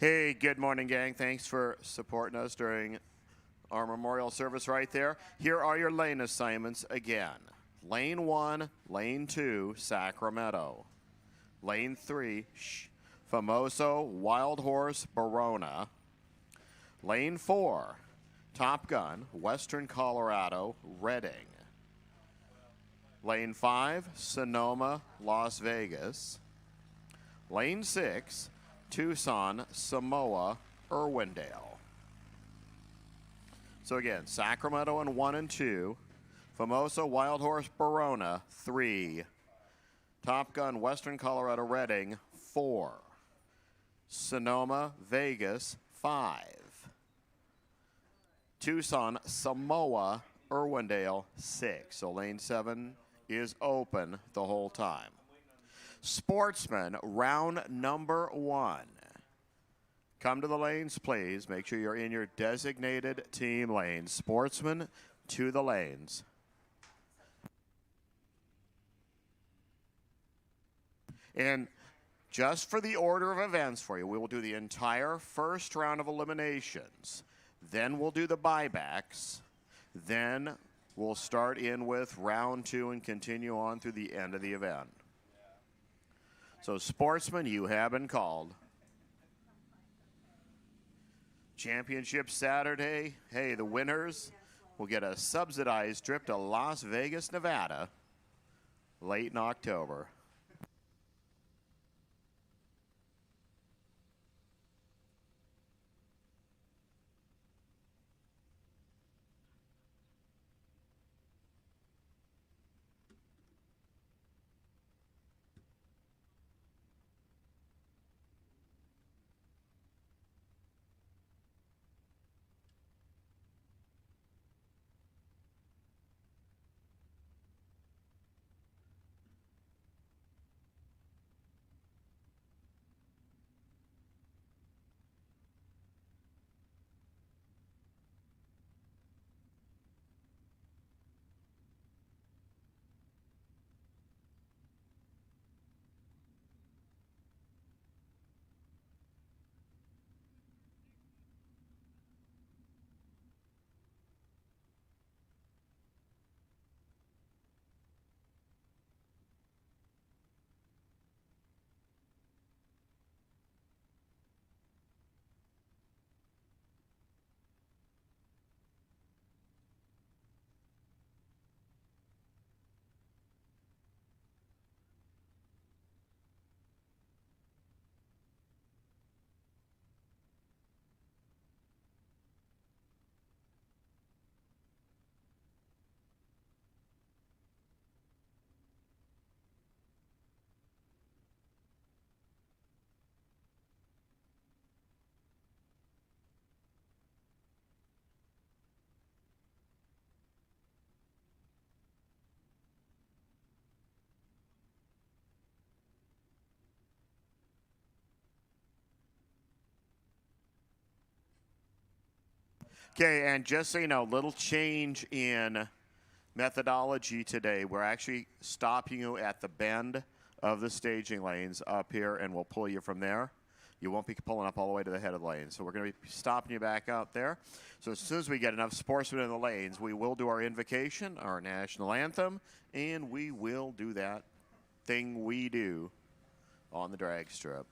Hey, good morning, gang. Thanks for supporting us during our memorial service right there. Here are your lane assignments again. Lane 1, Lane 2, Sacramento. Lane 3, Famoso Wild Horse Barona. Lane 4, Top Gun, Western Colorado, Redding. Lane 5, Sonoma, Las Vegas. Lane 6, Tucson, Samoa, Irwindale. So again, Sacramento in 1 and 2, Famoso Wild Horse Barona 3, Top Gun Western Colorado Redding 4, Sonoma Vegas 5, Tucson Samoa Irwindale 6. So lane 7 is open the whole time. Sportsman, round number 1. Come to the lanes, please. Make sure you're in your designated team lanes. Sportsman to the lanes. And just for the order of events for you, we will do the entire first round of eliminations. Then we'll do the buybacks. Then we'll start in with round 2 and continue on through the end of the event. So, Sportsman, you have been called. Championship Saturday. Hey, the winners will get a subsidized trip to Las Vegas, Nevada, late in October. Okay, and just so you know, little change in methodology today. We're actually stopping you at the bend of the staging lanes up here, and we'll pull you from there. You won't be pulling up all the way to the head of the lane. So we're going to be stopping you back out there. So as soon as we get enough sportsmen in the lanes, we will do our invocation, our national anthem, and we will do that thing we do on the drag strip.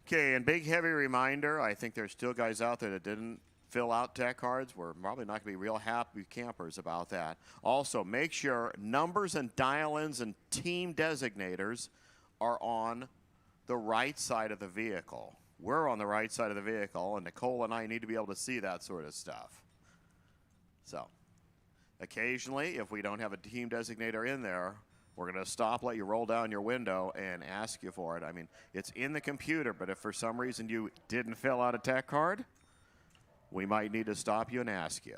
Okay, and big heavy reminder, I think there's still guys out there that didn't fill out tech cards. We're probably not going to be real happy campers about that. Also, make sure numbers and dial-ins and team designators are on the right side of the vehicle. We're on the right side of the vehicle, and Nicole and I need to be able to see that sort of stuff. So, occasionally, if we don't have a team designator in there, we're going to stop, let you roll down your window, and ask you for it. I mean, it's in the computer, but if for some reason you didn't fill out a tech card, we might need to stop you and ask you.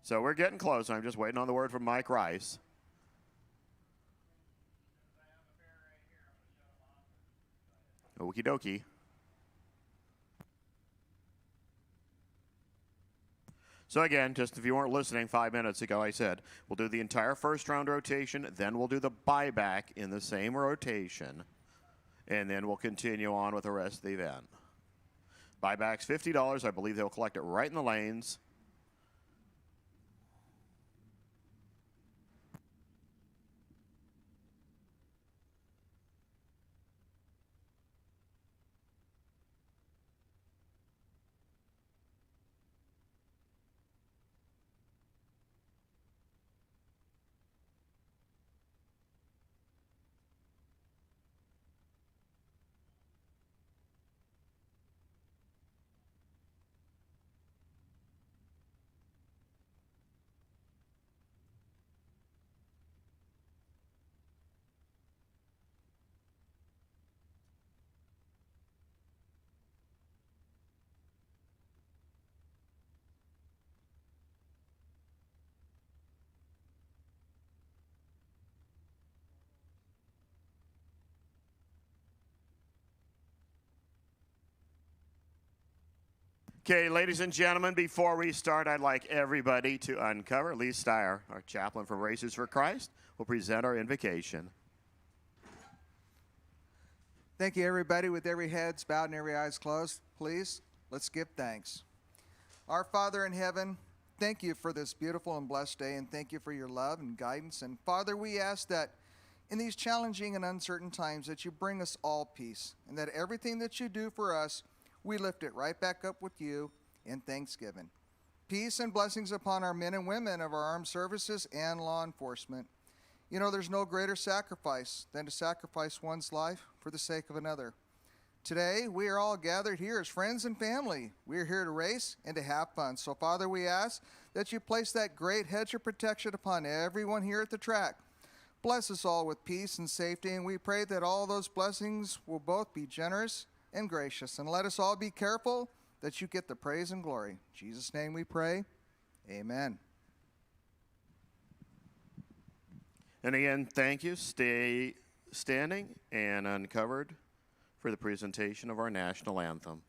So we're getting close. I'm just waiting on the word from Mike Rice. Okie dokie. So again, just if you weren't listening 5 minutes ago, I said we'll do the entire first round rotation, then we'll do the buyback in the same rotation, and then we'll continue on with the rest of the event. Buyback's $50. I believe they'll collect it right in the lanes. Okay, ladies and gentlemen, before we start, I'd like everybody to uncover. Lee Steyer, our chaplain from Racers for Christ, will present our invocation. Thank you, everybody. With every head bowed and every eyes closed, please, let's give thanks. Our Father in heaven, thank you for this beautiful and blessed day, and thank you for your love and guidance. And Father, we ask that in these challenging and uncertain times that you bring us all peace, and that everything that you do for us, we lift it right back up with you in thanksgiving. Peace and blessings upon our men and women of our armed services and law enforcement. You know, there's no greater sacrifice than to sacrifice one's life for the sake of another. Today, we are all gathered here as friends and family. We are here to race and to have fun. So, Father, we ask that you place that great hedge of protection upon everyone here at the track. Bless us all with peace and safety, and we pray that all those blessings will both be generous and gracious. And let us all be careful that you get the praise and glory. In Jesus' name we pray. Amen. And again, thank you. Stay standing and uncovered for the presentation of our national anthem.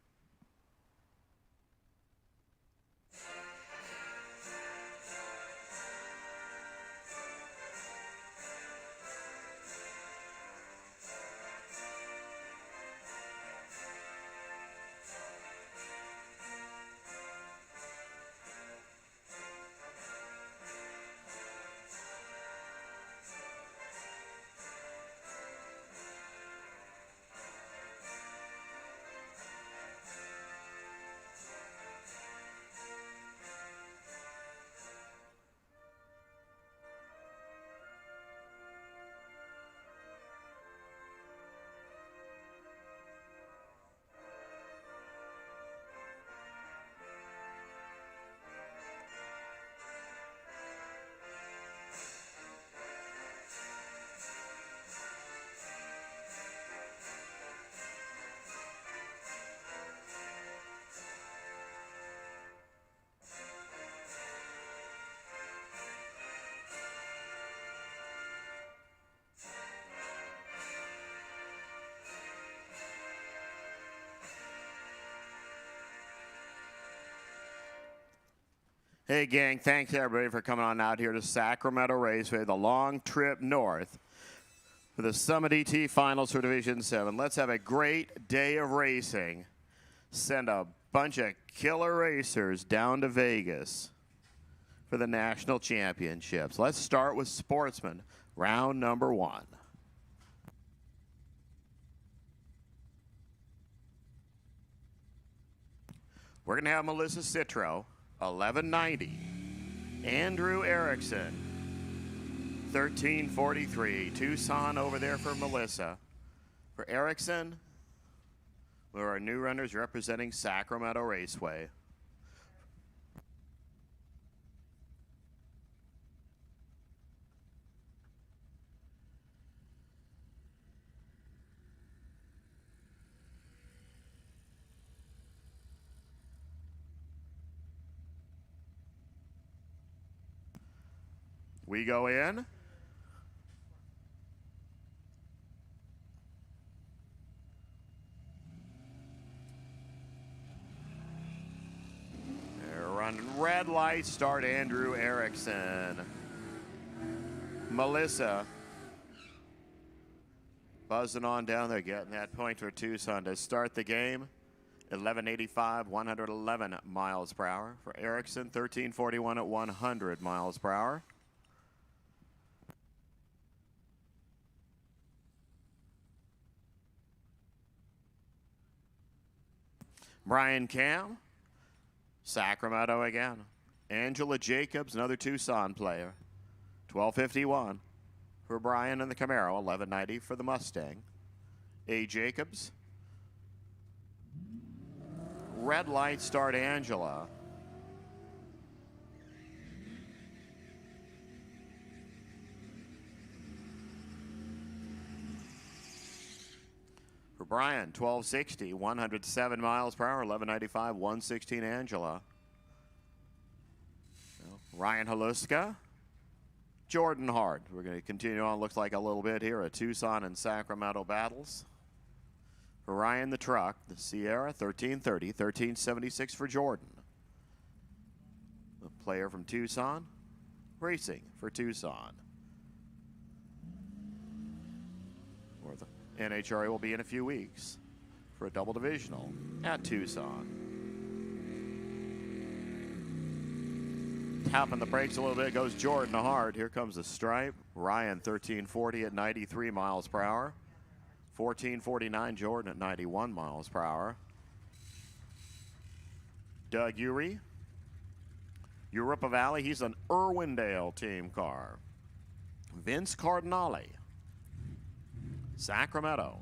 Hey, gang, thanks everybody for coming on out here to Sacramento Raceway, the long trip north for the Summit ET Finals for Division 7. Let's have a great day of racing. Send a bunch of killer racers down to Vegas for the national championships. Let's start with Sportsman, round number 1. We're going to have Melissa Citro, 1190. Andrew Erickson, 1343. Tucson over there for Melissa. For Erickson, we are our new runners representing Sacramento Raceway. We go in. They're running red light. Start Andrew Erickson. Melissa buzzing on down there, getting that point for Tucson to start the game. 1185, 111 miles per hour. For Erickson, 1341 at 100 miles per hour. Brian Cam, Sacramento again. Angela Jacobs, another Tucson player. 1251 for Brian in the Camaro, 1190 for the Mustang. A. Jacobs. Red light start Angela. For Brian, 1260, 107 miles per hour, 1195, 116 Angela. Ryan Haluska, Jordan Hart. We're going to continue on, looks like a little bit here, at Tucson and Sacramento battles. For Ryan the truck, the Sierra, 1330, 1376 for Jordan. The player from Tucson, racing for Tucson. Or the NHRA will be in a few weeks for a double divisional at Tucson. Tapping the brakes a little bit goes Jordan Hart. Here comes the stripe. Ryan 1340 at 93 miles per hour. 1449 Jordan at 91 miles per hour. Doug Urey, Europa Valley. He's an Irwindale team car. Vince Cardinale, Sacramento.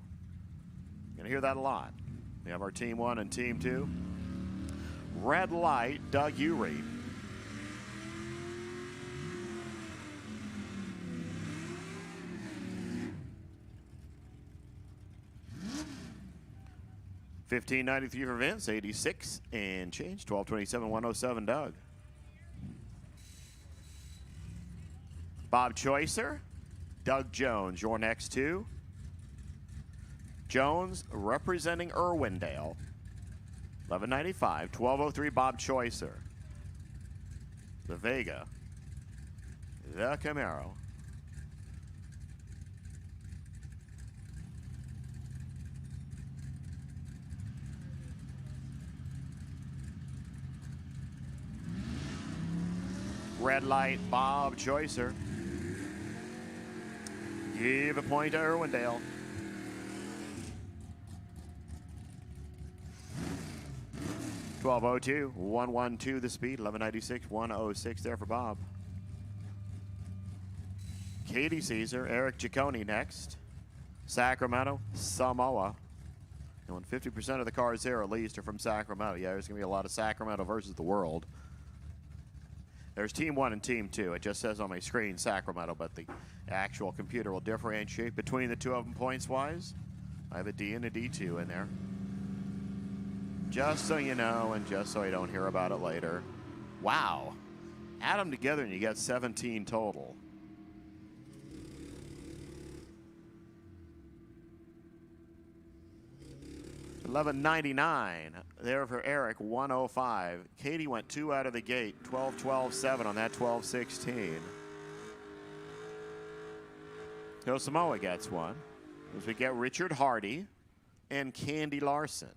You're gonna hear that a lot. We have our team 1 and team 2. Red light, Doug Urey. $15.93 for Vince, 86 and change, 1227, 107 Doug. Bob Choicer, Doug Jones, your next two. Jones representing Irwindale, 1195, 1203 Bob Choicer. The Vega, the Camaro. Red light, Bob Choicer. Give a point to Irwindale. $12.02, 112 the speed, 1196, 106 there for Bob. Katie Caesar, Eric Giacone next. Sacramento, Samoa. And when 50% of the cars there at least are from Sacramento. Yeah, there's going to be a lot of Sacramento versus the world. There's team 1 and team 2. It just says on my screen Sacramento, but the actual computer will differentiate between the two of them points-wise. I have a D and a D2 in there. Just so you know, and just so I don't hear about it later. Wow. Add them together and you get 17 total. $11.99 there for Eric, 105. Katie went 2 out of the gate, 12-12-7 on that 12-16. So Samoa gets one. As we get Richard Hardy and Candy Larson.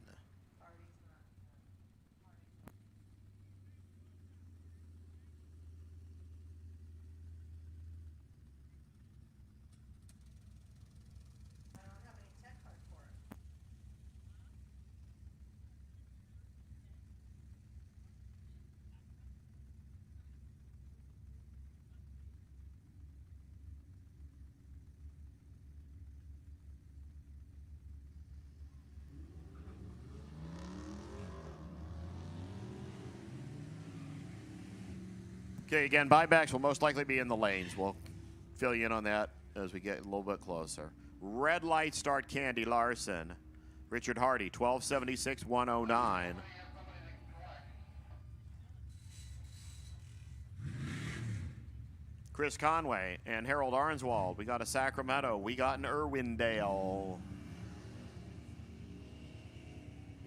Okay, again, buybacks will most likely be in the lanes. We'll fill you in on that as we get a little bit closer. Red light start, Candy Larson. Richard Hardy, 1276, 109. Chris Conway and Harold Arnswald. We got a Sacramento. We got an Irwindale.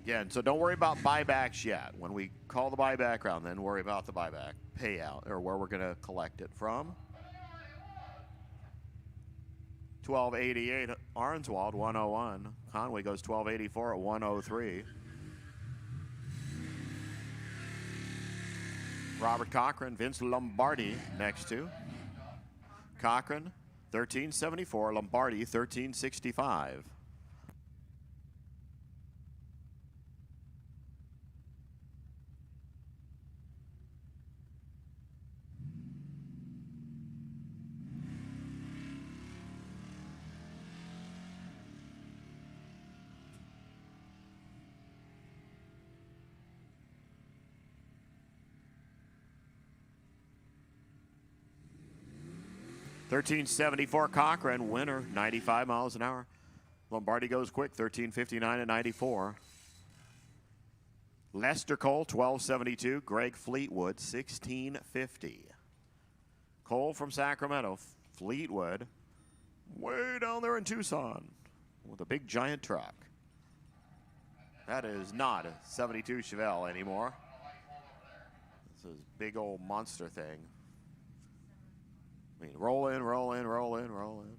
Again, so don't worry about buybacks yet. When we call the buyback round, then worry about the buyback payout or where we're going to collect it from. 1288 Arnswald, 101. Conway goes 1284 at 103. Robert Cochran, Vince Lombardi next to. Cochran, 1374. Lombardi, 1365. $13.74 Cochran, winner, 95 miles an hour. Lombardi goes quick, 13:59 at 94. Lester Cole, 12:72. Greg Fleetwood, 16:50. Cole from Sacramento. Fleetwood, way down there in Tucson with a big giant truck. That is not a 72 Chevelle anymore. This is a big old monster thing. I mean, roll in, roll in, roll in, roll in.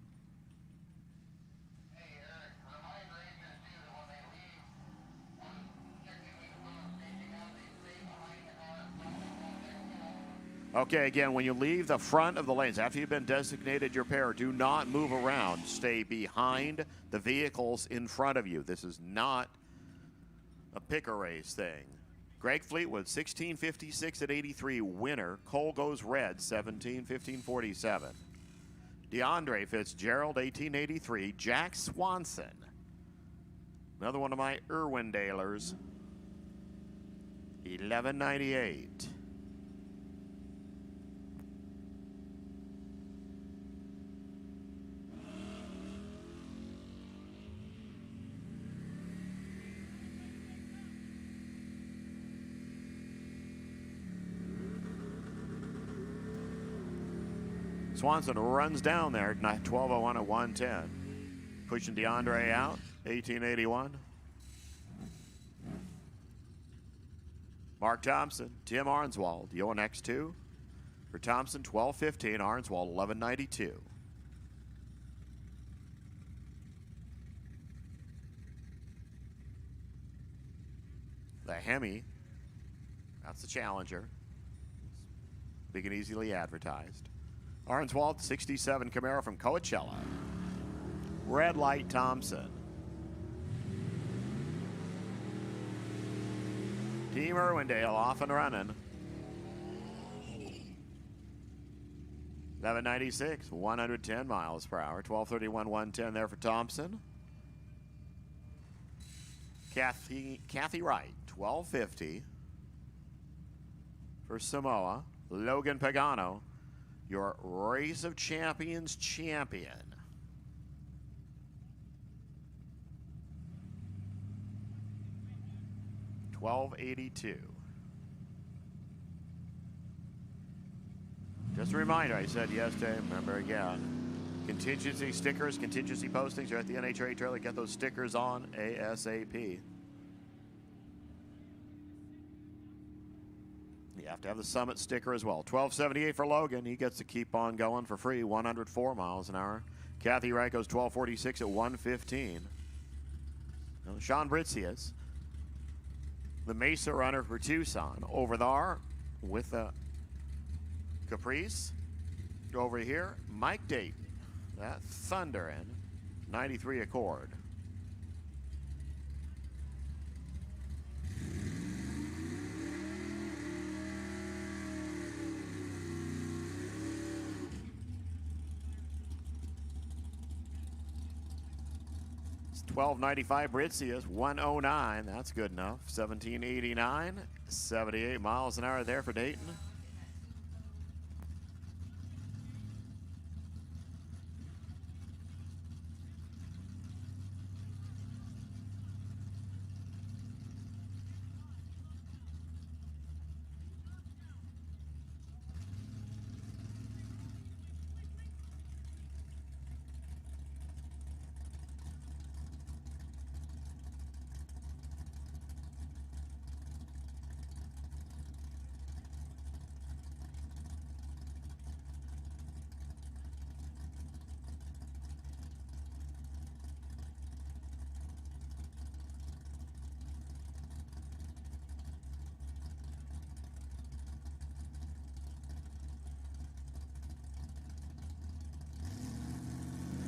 Okay, again, when you leave the front of the lanes, after you've been designated your pair, do not move around. Stay behind the vehicles in front of you. This is not a picker race thing. Greg Fleetwood, 16:56 at 83, winner. Cole goes red, 17:15:47. DeAndre Fitzgerald, 1883. Jack Swanson, another one of my Irwindalers, 1198. Swanson runs down there, 12:01 at 110. Pushing DeAndre out, 1881. Mark Thompson, Tim Arnswald, your next two. For Thompson, 12:15, Arnswald, 11:92. The Hemi, that's the Challenger. Big and easily advertised. Arnswald, 67 Camaro from Coachella. Red light Thompson. Team Irwindale off and running. 1196, 110 miles per hour. 1231, 110 there for Thompson. Kathy Wright, 1250 for Samoa. Logan Pagano, your Race of Champions champion. $12.82. Just a reminder, I said yesterday, remember again, contingency stickers, contingency postings are at the NHRA trailer. Get those stickers on ASAP. You have to have the Summit sticker as well. 1278 for Logan. He gets to keep on going for free. 104 miles an hour. Kathy Wright goes 1246 at 115. Now, Sean Britzius, the Mesa runner for Tucson, over there with the Caprice. Over here, Mike Dayton, that Thunder in 93 Accord. $12.95 Britzius, 109. That's good enough. 1789, 78 miles an hour there for Dayton.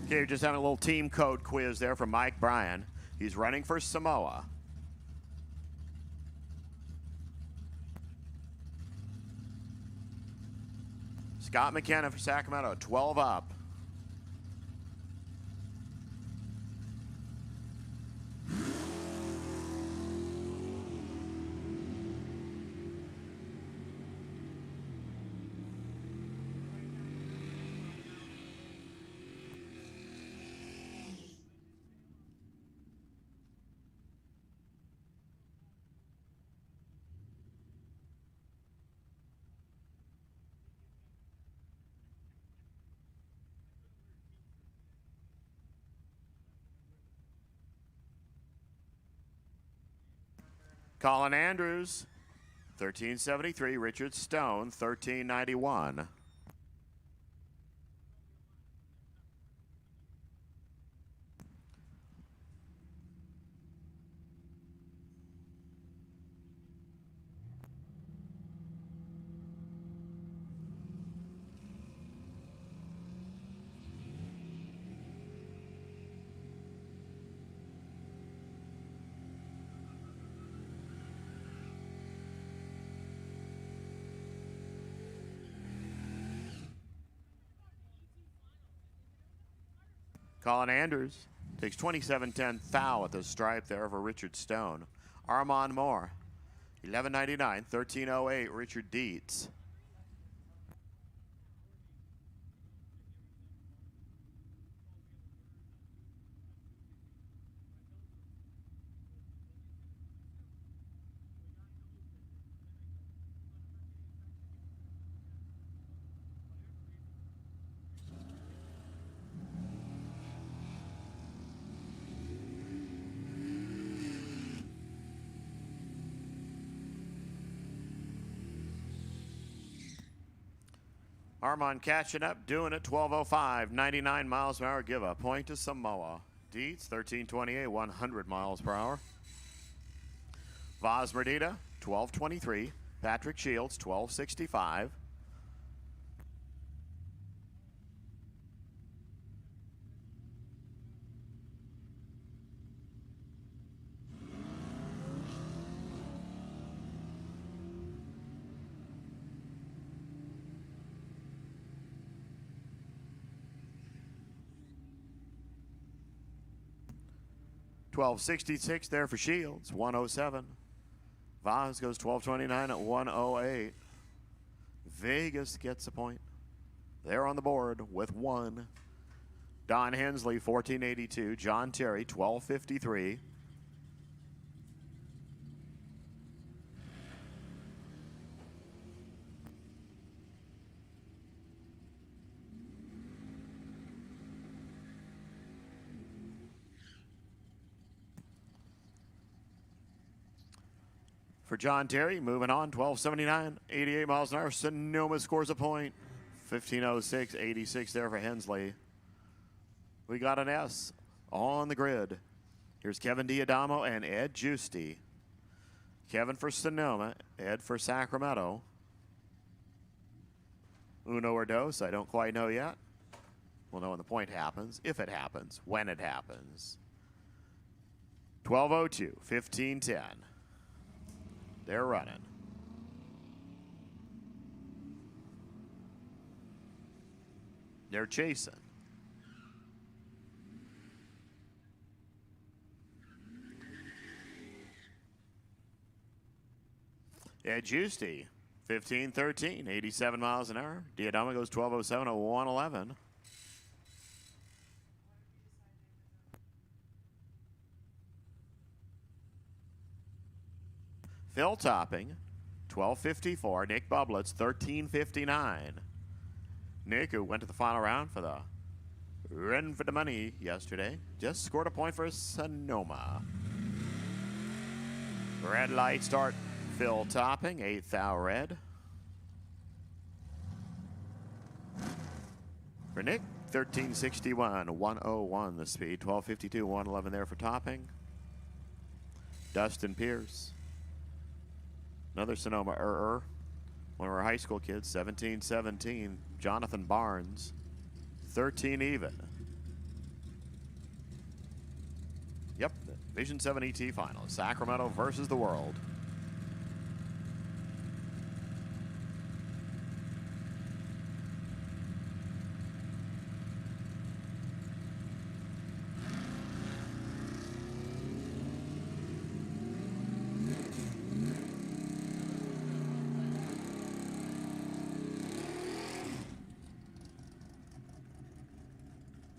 Okay, we're just having a little team code quiz there from Mike Bryan. He's running for Samoa. Scott McKenna for Sacramento, 12 up. Colin Andrews, 1373. Richard Stone, 1391. Colin Andrews takes 27.10 foul at the stripe there for Richard Stone. Armand Moore, 11.99, 13.08, Richard Dietz. Armand catching up, doing it, 12.05, 99 miles per hour, give a point to Samoa. Dietz, 13.28, 100 miles per hour. Vaz Merdita, 12.23. Patrick Shields, 12.65. $12.66 there for Shields, 107. Vaz goes 12.29 at 108. Vegas gets a point. They're on the board with one. Don Hensley, 14.82. John Terry, 12.53. For John Terry, moving on, 12.79, 88 miles an hour. Sonoma scores a point. 15.06, 86 there for Hensley. We got an S on the grid. Here's Kevin Diadamo and Ed Giusti. Kevin for Sonoma, Ed for Sacramento. Uno or dos, I don't quite know yet. We'll know when the point happens, if it happens, when it happens. 12.02, 15.10. They're running. They're chasing. Ed Giusti, 15.13, 87 miles an hour. Diadama goes 12.07 at 111. Phil Topping, 12.54. Nick Bublitz, 13.59. Nick, who went to the final round for the run for the money yesterday, just scored a point for Sonoma. Red light start, Phil Topping, 8th thou red. For Nick, 13.61, 101 the speed, 12.52, 111 there for Topping. Dustin Pierce. Another Sonoma one of our high school kids, 17-17. Jonathan Barnes, 13 even. Division 7 ET final. Sacramento versus the world.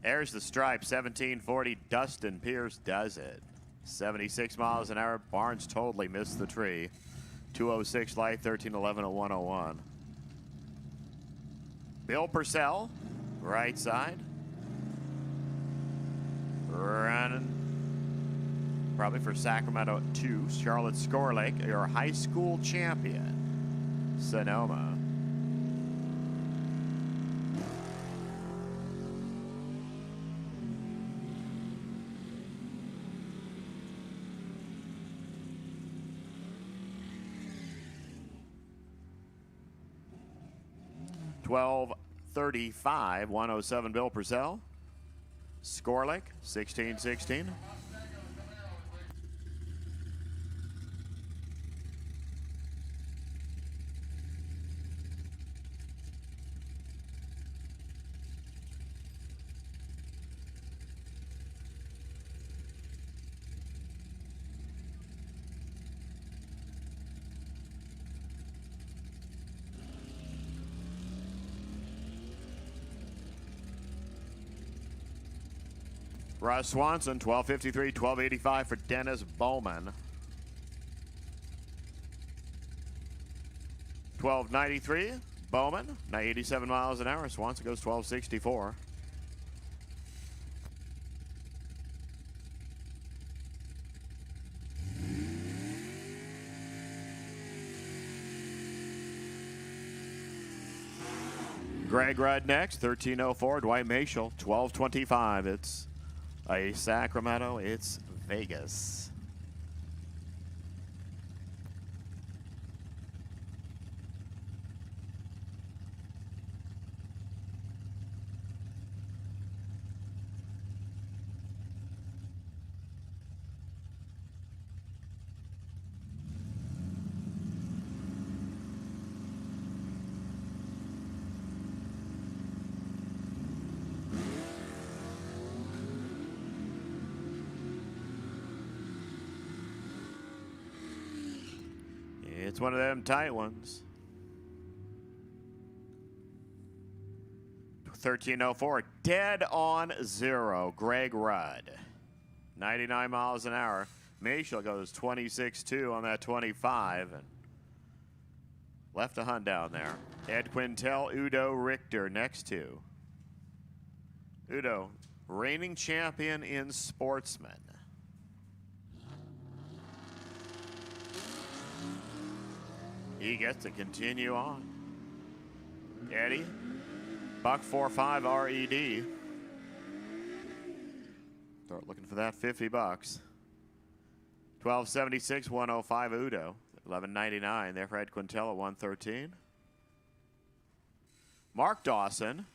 There's the stripe, 1740. Dustin Pierce does it. 76 miles an hour. Barnes totally missed the tree. 206 light, 1311 at 101. Bill Purcell, right side. Running probably for Sacramento 2. Charlotte Scorlake, your high school champion. Sonoma. $12.35, 107 Bill Purcell. Scorlick, 16-16. Russ Swanson, 12.53, 12.85 for Dennis Bowman. 12.93, Bowman, 87 miles an hour. Swanson goes 12.64. Greg Rudd next, 13.04. Dwight Mashel, 12.25. It's a Sacramento, it's Vegas. It's one of them tight ones. 13.04, dead on zero. Greg Rudd, 99 miles an hour. Mashel goes 26.2 on that 25 and left a hunt down there. Ed Quintel, Udo Richter next to. Udo, reigning champion in Sportsman. He gets to continue on. Eddie, $1.45 RED. Start looking for that $50. 12.76, 105 Udo. 11.99 there for Ed Quintel at 113. Mark Dawson,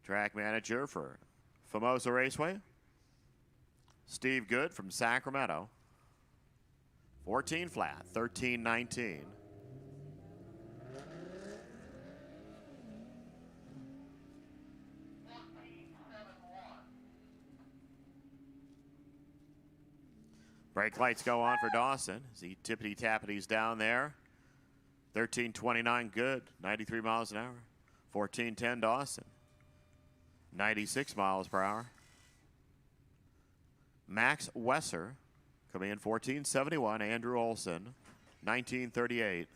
track manager for Famosa Raceway. Steve Good from Sacramento. 14 flat, 13.19. Brake lights go on for Dawson as he tippity-tappities down there. 13.29 good, 93 miles an hour. 14.10 Dawson, 96 miles per hour. Max Wesser coming in 14.71. Andrew Olson, 19.38.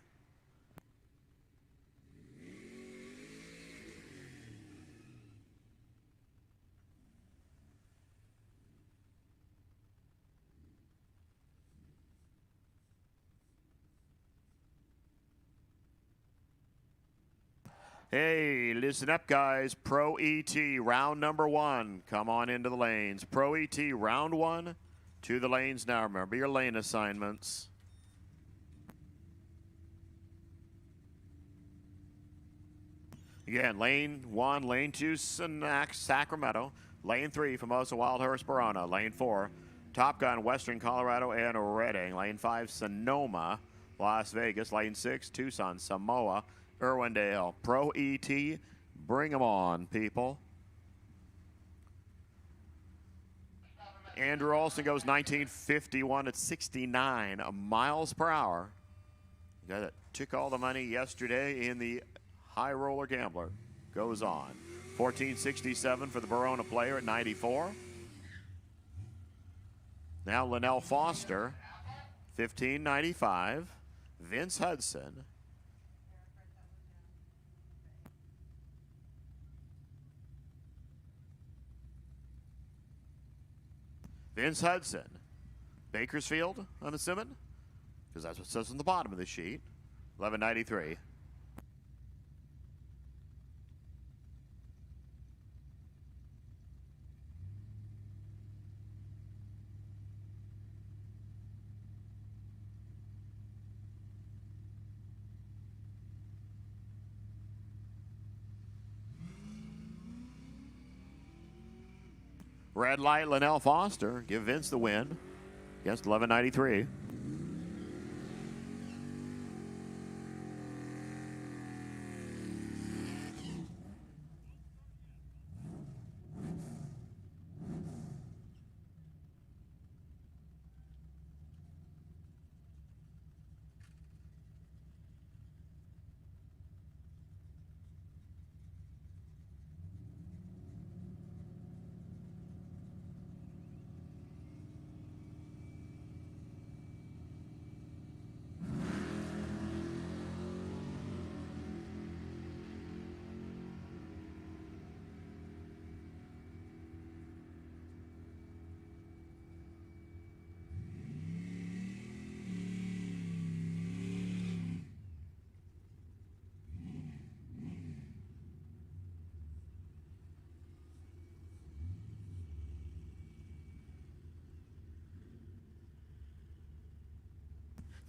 Hey, listen up, guys. Pro ET, round number 1. Come on into the lanes. Pro ET, round 1. To the lanes now. Remember your lane assignments. Again, lane 1, lane 2, Sacramento. Lane 3, Famosa Wildhorse Barona. Lane 4, Top Gun, Western Colorado and Redding. Lane 5, Sonoma, Las Vegas. Lane 6, Tucson, Samoa, Irwindale. Pro ET, bring them on, people. Andrew Olson goes 1951 at 69 miles per hour. The guy that took all the money yesterday in the High Roller Gambler goes on. 1467 for the Verona player at 94. Now Linnell Foster, 1595. Vince Hudson. Vince Hudson. Bakersfield, I'm assuming, because that's what it says on the bottom of the sheet. 1193. Red light, Linnell Foster. Give Vince the win against 1193.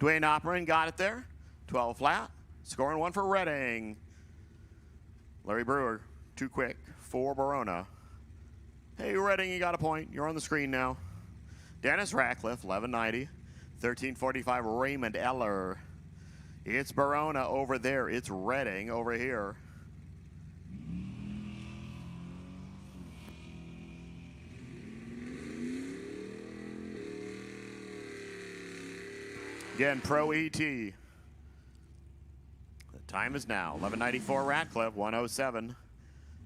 Dwayne Opperin got it there. 12 flat. Scoring one for Redding. Larry Brewer, too quick for Verona. Hey, Redding, you got a point. You're on the screen now. Dennis Ratcliffe, 1190. 1345, Raymond Eller. It's Verona over there. It's Redding over here. Again, Pro ET. The time is now. 1194 Ratcliffe, 107.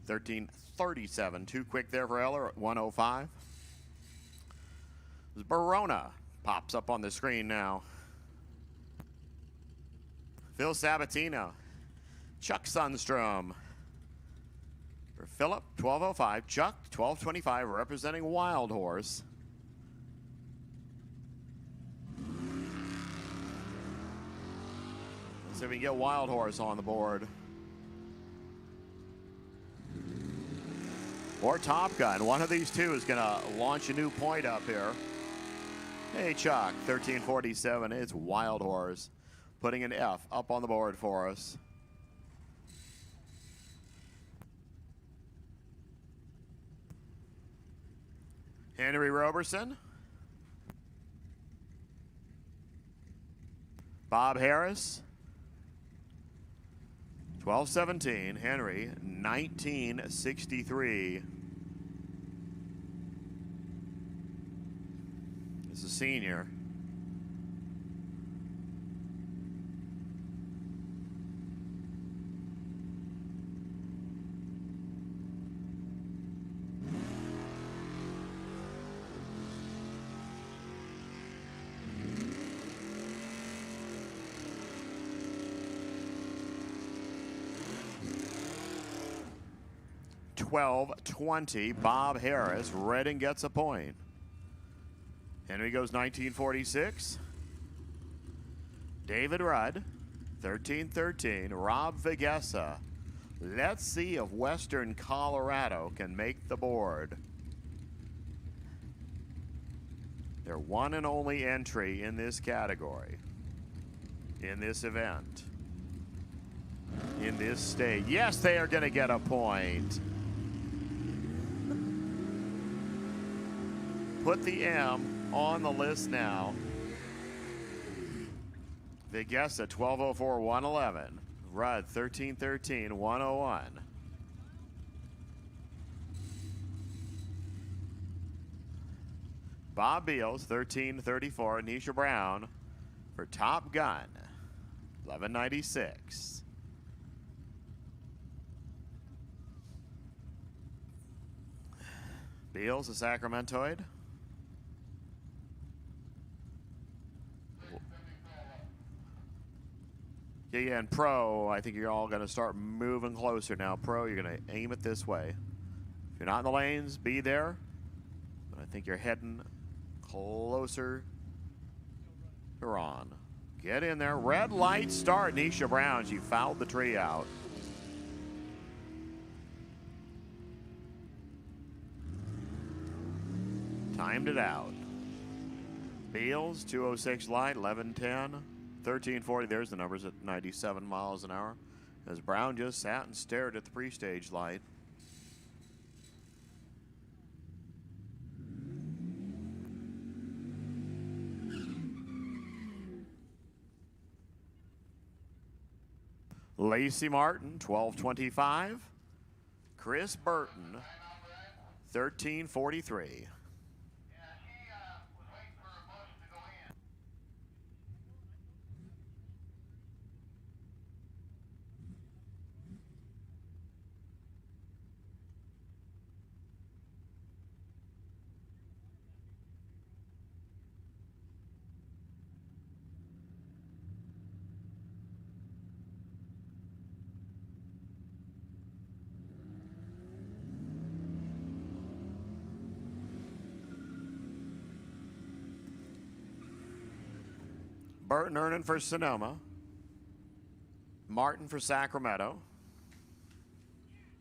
1337. Too quick there for Eller at 105. Verona pops up on the screen now. Phil Sabatino. Chuck Sundstrom. For Philip, 1205. Chuck, 1225, representing Wild Horse. See if we can get Wild Horse on the board. Or Top Gun. One of these two is going to launch a new point up here. Hey, Chuck, 1347. It's Wild Horse. Putting an F up on the board for us. Henry Roberson. Bob Harris. 1217, Henry, 1963. This is a senior. $12.20. Bob Harris. Redding gets a point. Henry goes 1946. David Rudd. 1313. Rob Vigessa. Let's see if Western Colorado can make the board. Their one and only entry in this category. In this event. In this state. Yes, they are going to get a point. Put the M on the list now. Vigessa 12:04 111. Rudd 13:13 101. Bob Beals 13:34. Anisha Brown for Top Gun 11:96. Beals, a Sacramentoid. Yeah, and Pro, I think you're all going to start moving closer now. Pro, you're going to aim it this way. If you're not in the lanes, be there. But I think you're heading closer to Ron. Get in there. Red light start. Nisha Brown, she fouled the tree out. Timed it out. Beals, 206 light, 11:10. 13:40, there's the numbers at 97 miles an hour. As Brown just sat and stared at the pre-stage light. Lacey Martin, 12:25. Chris Burton, 13:43. 'Burton earning for Sonoma. Martin for Sacramento.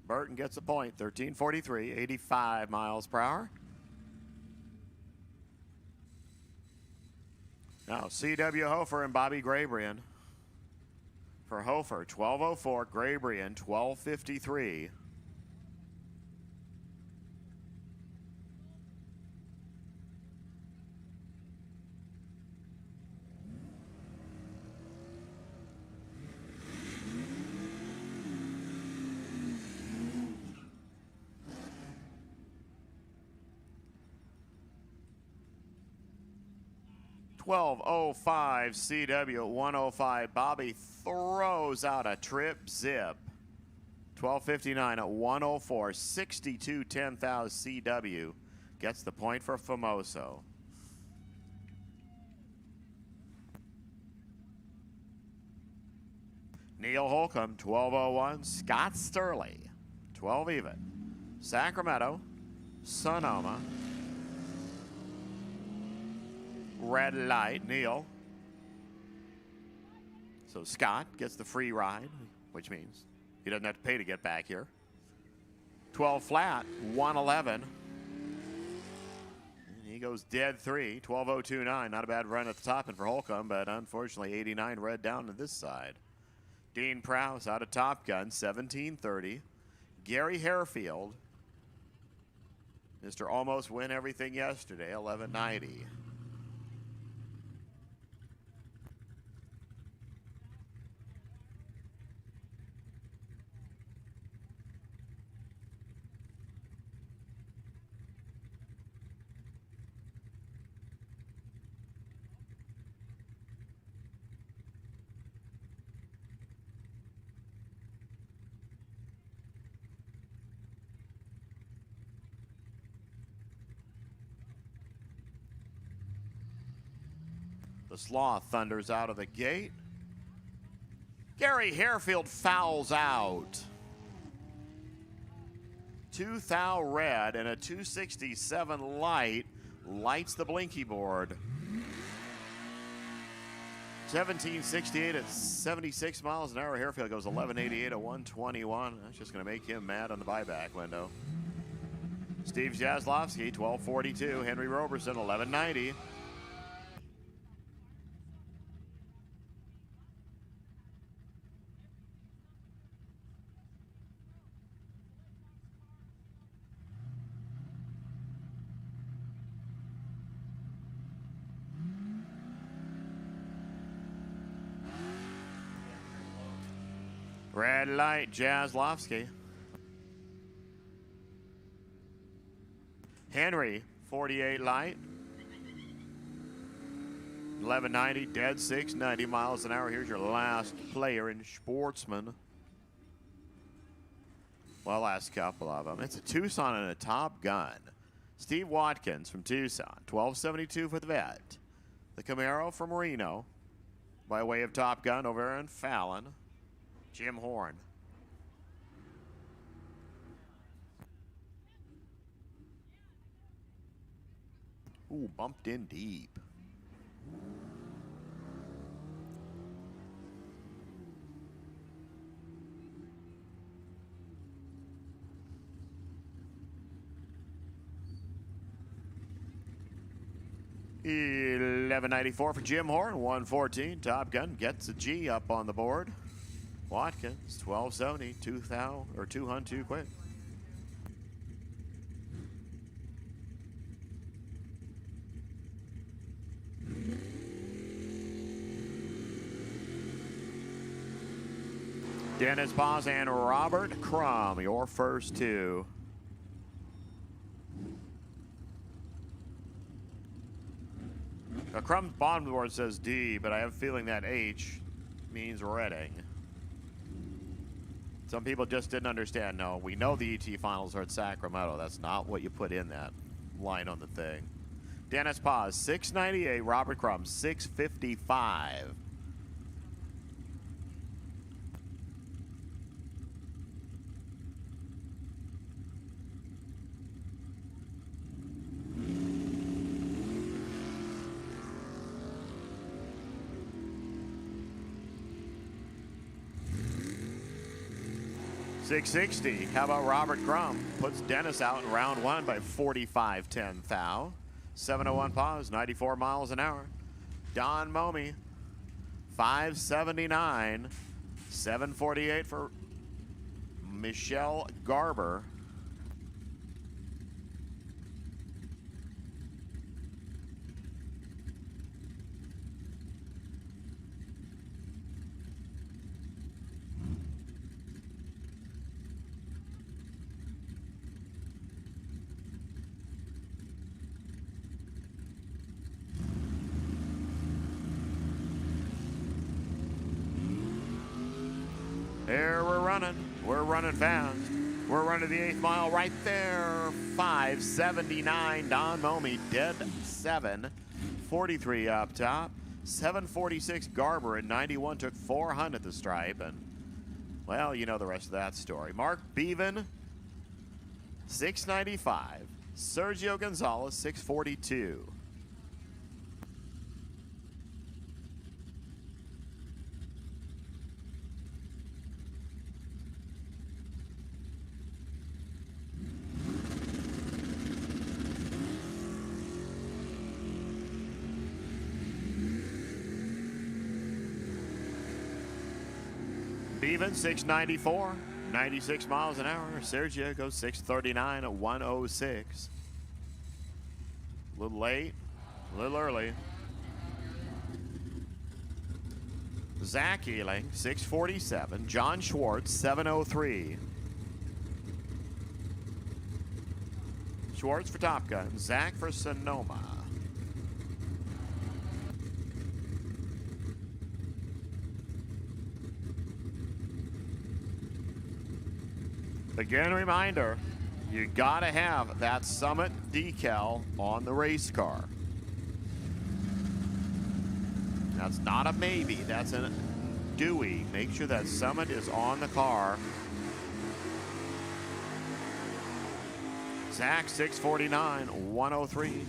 Burton gets a point, 13:43, 85 miles per hour. Now, C.W. Hofer and Bobby Grabrian. For Hofer, 12:04, Grabrian, 12:53. .12:05 CW at 105. Bobby throws out a trip zip. 12:59 at 104. 62.10 CW gets the point for Famoso. Neil Holcomb, 12:01. Scott Sturley, 12 even. Sacramento, Sonoma. Red light, Neil. So Scott gets the free ride, which means he doesn't have to pay to get back here. 12 flat, 111. And he goes dead 3, 12:029. Not a bad run at the top and for Holcomb, but unfortunately 89 red down to this side. Dean Prowse out of Top Gun, 17:30. Gary Harefield, Mr. Almost Win Everything yesterday, 11:90. The Sloth thunders out of the gate. Gary Harefield fouls out. 2 thou red and a 267 light lights the blinky board. 1768 at 76 miles an hour. Harefield goes 1188 at 121. That's just going to make him mad on the buyback window. Steve Jaslowski, 1242. Henry Roberson, 1190. Red light, Jaslowski. Henry, 48 light. 1190, dead 6, 90 miles an hour. Here's your last player in Sportsman. Well, last couple of them. It's a Tucson and a Top Gun. Steve Watkins from Tucson, 1272 for the vet. The Camaro from Reno, by way of Top Gun over in Fallon. Jim Horn. Ooh, bumped in deep. $11.94 for Jim Horn. 114. Top Gun gets a G up on the board. Watkins, 1270. 2,000 or 200 quick. Dennis Paz and Robert Crum, your first two. Crum's bottom board says D, but I have a feeling that H means Reading. Some people just didn't understand. No, we know the ET finals are at Sacramento. That's not what you put in that line on the thing. Dennis Paz, 698. Robert Crum, 655. $660. How about Robert Crum? Puts Dennis out in round one by 45-10 thou. 701 pause, 94 miles an hour. Don Momey, 579. 748 for Michelle Garber. There we're running. We're running fast. We're running the 8th mile right there. 579. Don Momey dead 7. 43 up top. 746 Garber at 91 took 400 the stripe. And, well, you know the rest of that story. Mark Bevan, 695. Sergio Gonzalez, 642. Bevan, 694, 96 miles an hour. Sergio goes 639 at 106. A little late, a little early. Zach Ealing, 647. John Schwartz, 703. Schwartz for Top Gun. Zach for Sonoma. Again, a reminder, you gotta have that Summit decal on the race car. That's not a maybe, that's a Dewey. Make sure that Summit is on the car. Zach, 649, 103.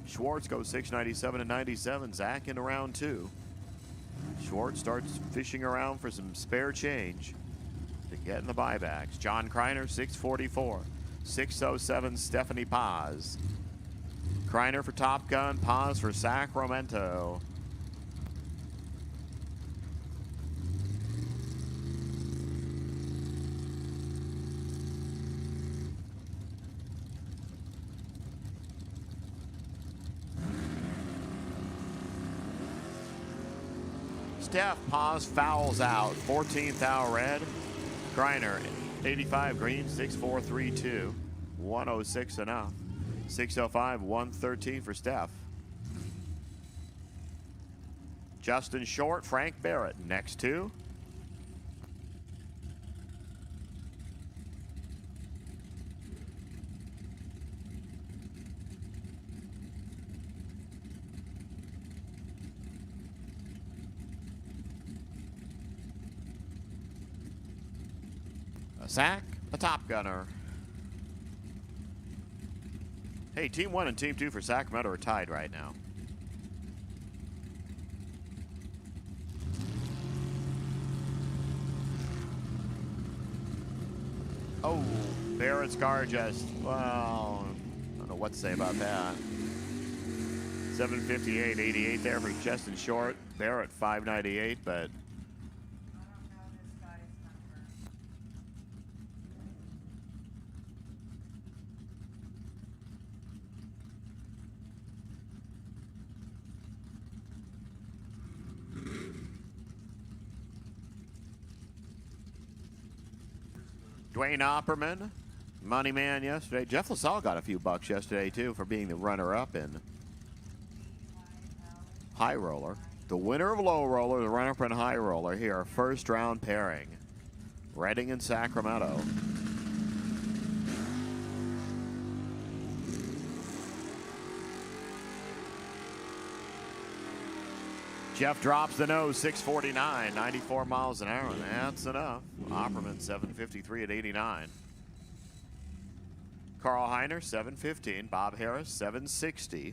Schwartz goes 697 and 97. Zach into round two. Schwartz starts fishing around for some spare change to get in the buybacks. John Kreiner, 644. 607, Stephanie Paz. Kreiner for Top Gun, Paz for Sacramento. Steph Paz fouls out, 14th thou red. Griner, 85 green, 6.432, 106 enough. 605, 113 for Steph. Justin Short, Frank Barrett, next two. A sack, a top gunner. Hey, Team 1 and Team 2 for Sacramento are tied right now. Oh, Barrett's car just, well, I don't know what to say about that. 758.88 there for Justin Short. Barrett 598, but Dwayne Opperman, money man yesterday. Jeff LaSalle got a few bucks yesterday, too, for being the runner-up in High Roller. The winner of Low Roller, the runner-up in High Roller here, our first-round pairing. Reading and Sacramento. Jeff drops the nose, 649, 94 miles an hour, and that's enough. Opperman, 753 at 89. Carl Heiner, 715. Bob Harris, 760.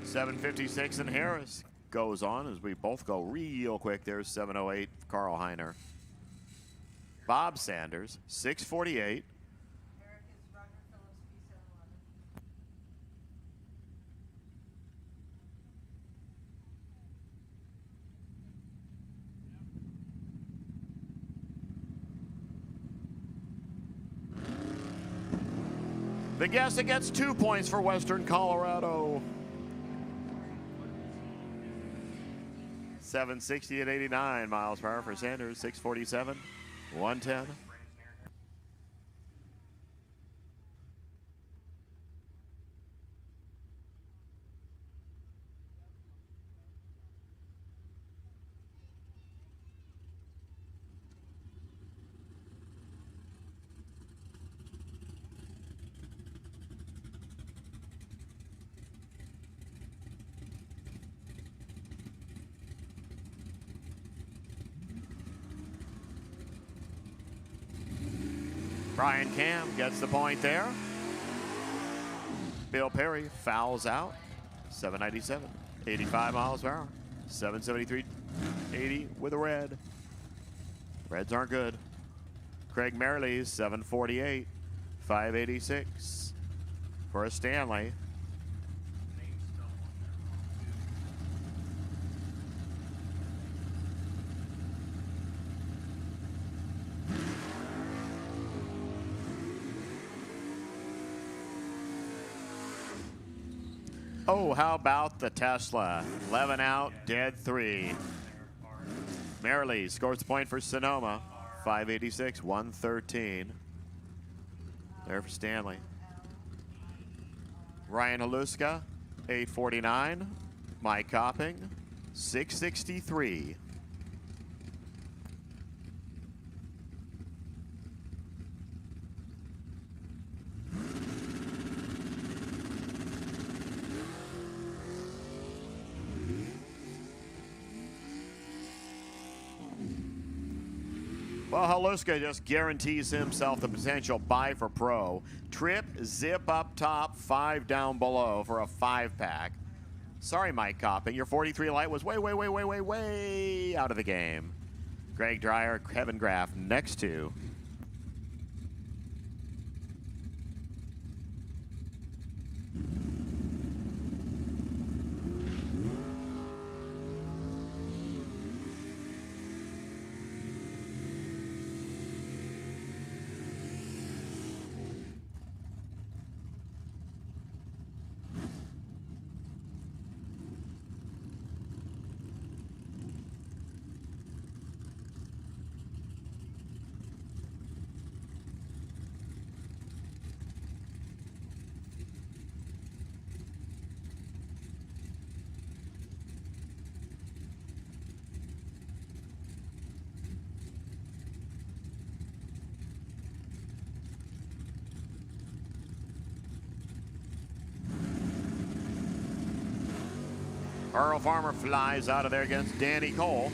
$756 and Harris goes on as we both go real quick. There's 708 Carl Heiner. Bob Sanders, 648. The guess that gets 2 points for Western Colorado. 760 at 89 miles per hour for Sanders. 647, 110. Brian Cam gets the point there. Bill Perry fouls out. 797, 85 miles per hour. 773, 80 with a red. Reds aren't good. Craig Merrilies, 748, 586 for a Stanley. Oh, how about the Tesla? 11 out, dead 3. Merrily scores the point for Sonoma. 586, 113. There for Stanley. Ryan Haluska, 849. Mike Copping, 663. Well, Haluska just guarantees himself the potential buy for pro. Trip, zip up top, 5 down below for a 5-pack. Sorry, Mike Copping. Your 43 light was way out of the game. Greg Dreyer, Kevin Graff next to. Earl Farmer flies out of there against Danny Cole.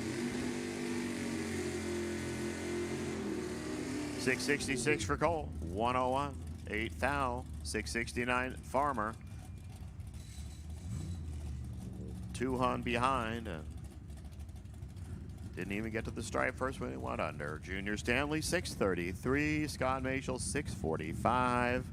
666 for Cole, 101. 8 Thou, 669 Farmer. 2 Hun behind. Didn't even get to the stripe first when he went under. Junior Stanley, 633. Scott Mashel, 645.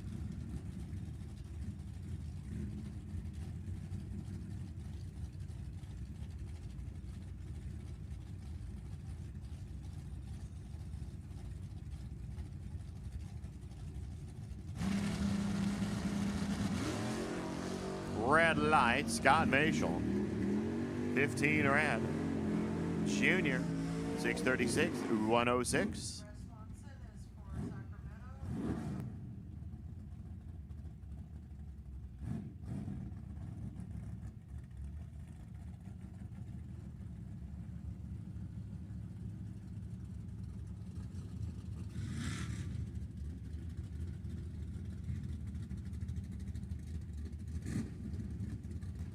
Red light, Scott Mashel, 15 red. Junior, 636, 106.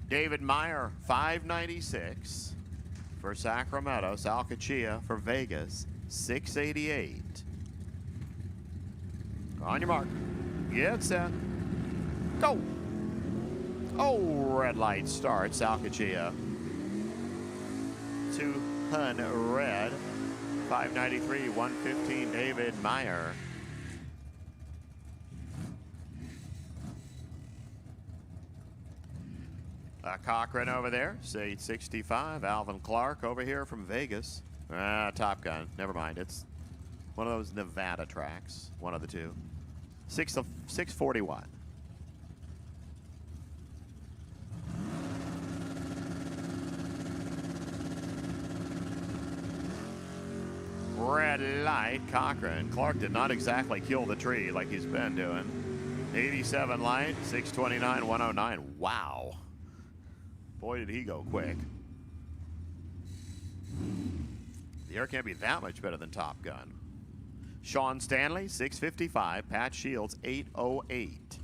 David Meyer, 596 for Sacramento. Salcachia for Vegas, 688. On your mark, get set, go. Oh, red light start, Salcachia. 2 Hun red, 593, 115, David Meyer. Cochran over there, 865. Alvin Clark over here from Vegas. Top Gun. Never mind. It's one of those Nevada tracks. One of the two. 641. Red light, Cochran. Clark did not exactly kill the tree like he's been doing. 87 light, 629, 109. Wow. Boy, did he go quick. The air can't be that much better than Top Gun. Sean Stanley, 655. Pat Shields, 808.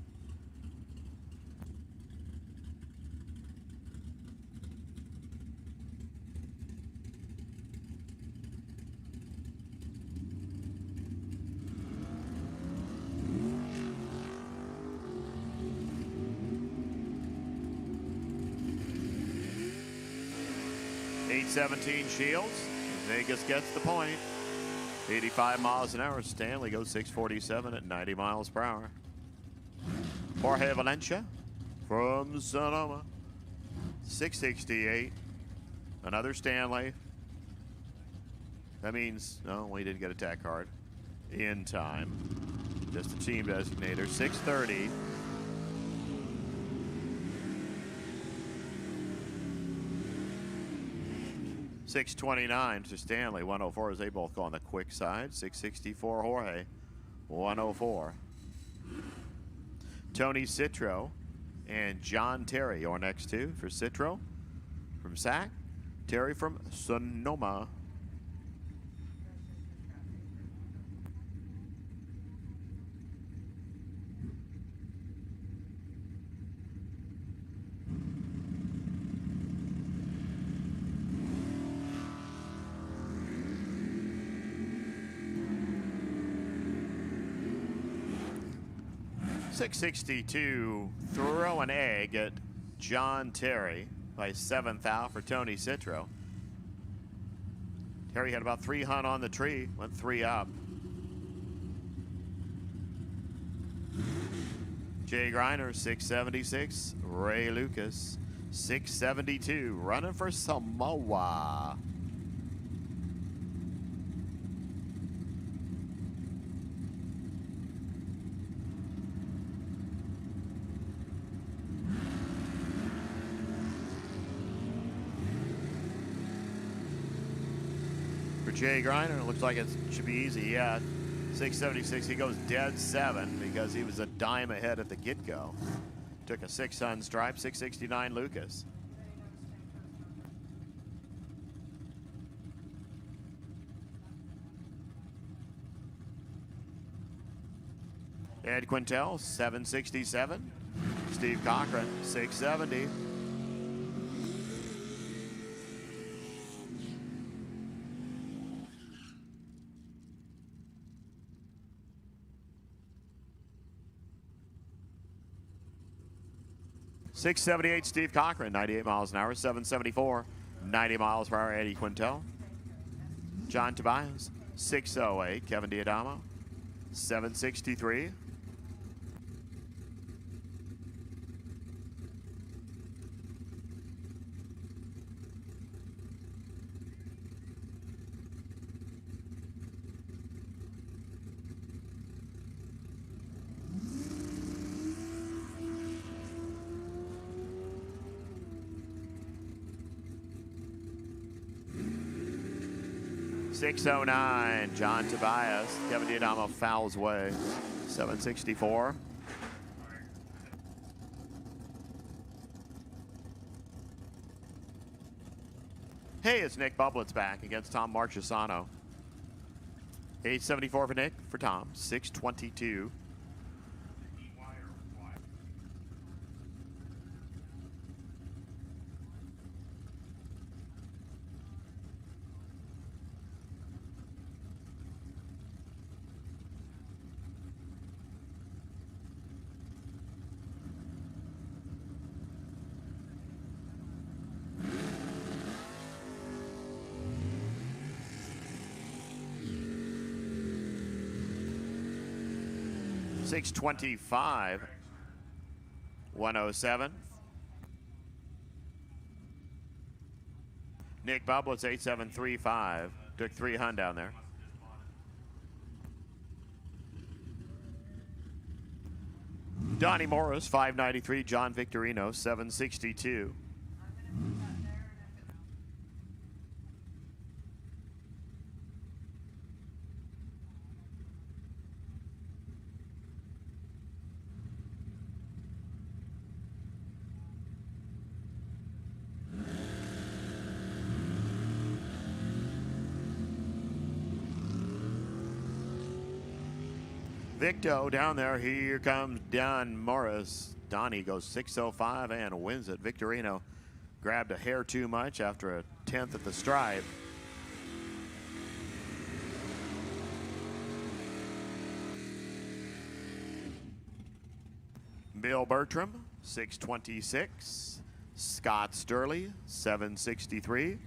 .817 Shields. Vegas gets the point. 85 miles an hour. Stanley goes 647 at 90 miles per hour. Jorge Valencia from Sonoma. 668. Another Stanley. That means, no, we didn't get a tech card in time. Just a team designator. 630. .629 to Stanley, 104 as they both go on the quick side. 664 Jorge, 104. Tony Citro and John Terry, your next two for Citro from Sac, Terry from Sonoma. .662, throw an egg at John Terry by 7th out for Tony Citro. Terry had about 3 Hun on the tree, went 3 up. Jay Griner, 676. Ray Lucas, 672. Running for Samoa. Jay Griner, it looks like it should be easy. Yeah, 676. He goes dead 7 because he was a dime ahead at the get-go. Took a 6 Hun stripe. 669 Lucas. Ed Quintel, 767. Steve Cochran, 670. 678 Steve Cochran, 98 miles an hour. 774, 90 miles per hour, Eddie Quintel. John Tobias, 608 Kevin Diadamo. 763. .609, John Tobias. Kevin Diadamo fouls way. 764. Hey, it's Nick Bublitz back against Tom Marchesano. 874 for Nick, for Tom. 622. .625, 107. Nick Bublitz, 8735. Took 3 hun down there. Donnie Morris, 593. John Victorino, 762. Victo down there. Here comes Don Morris. Donnie goes 605 and wins it. Victorino grabbed a hair too much after a 10th at the stripe. Bill Bertram, 626. Scott Sturley, 763.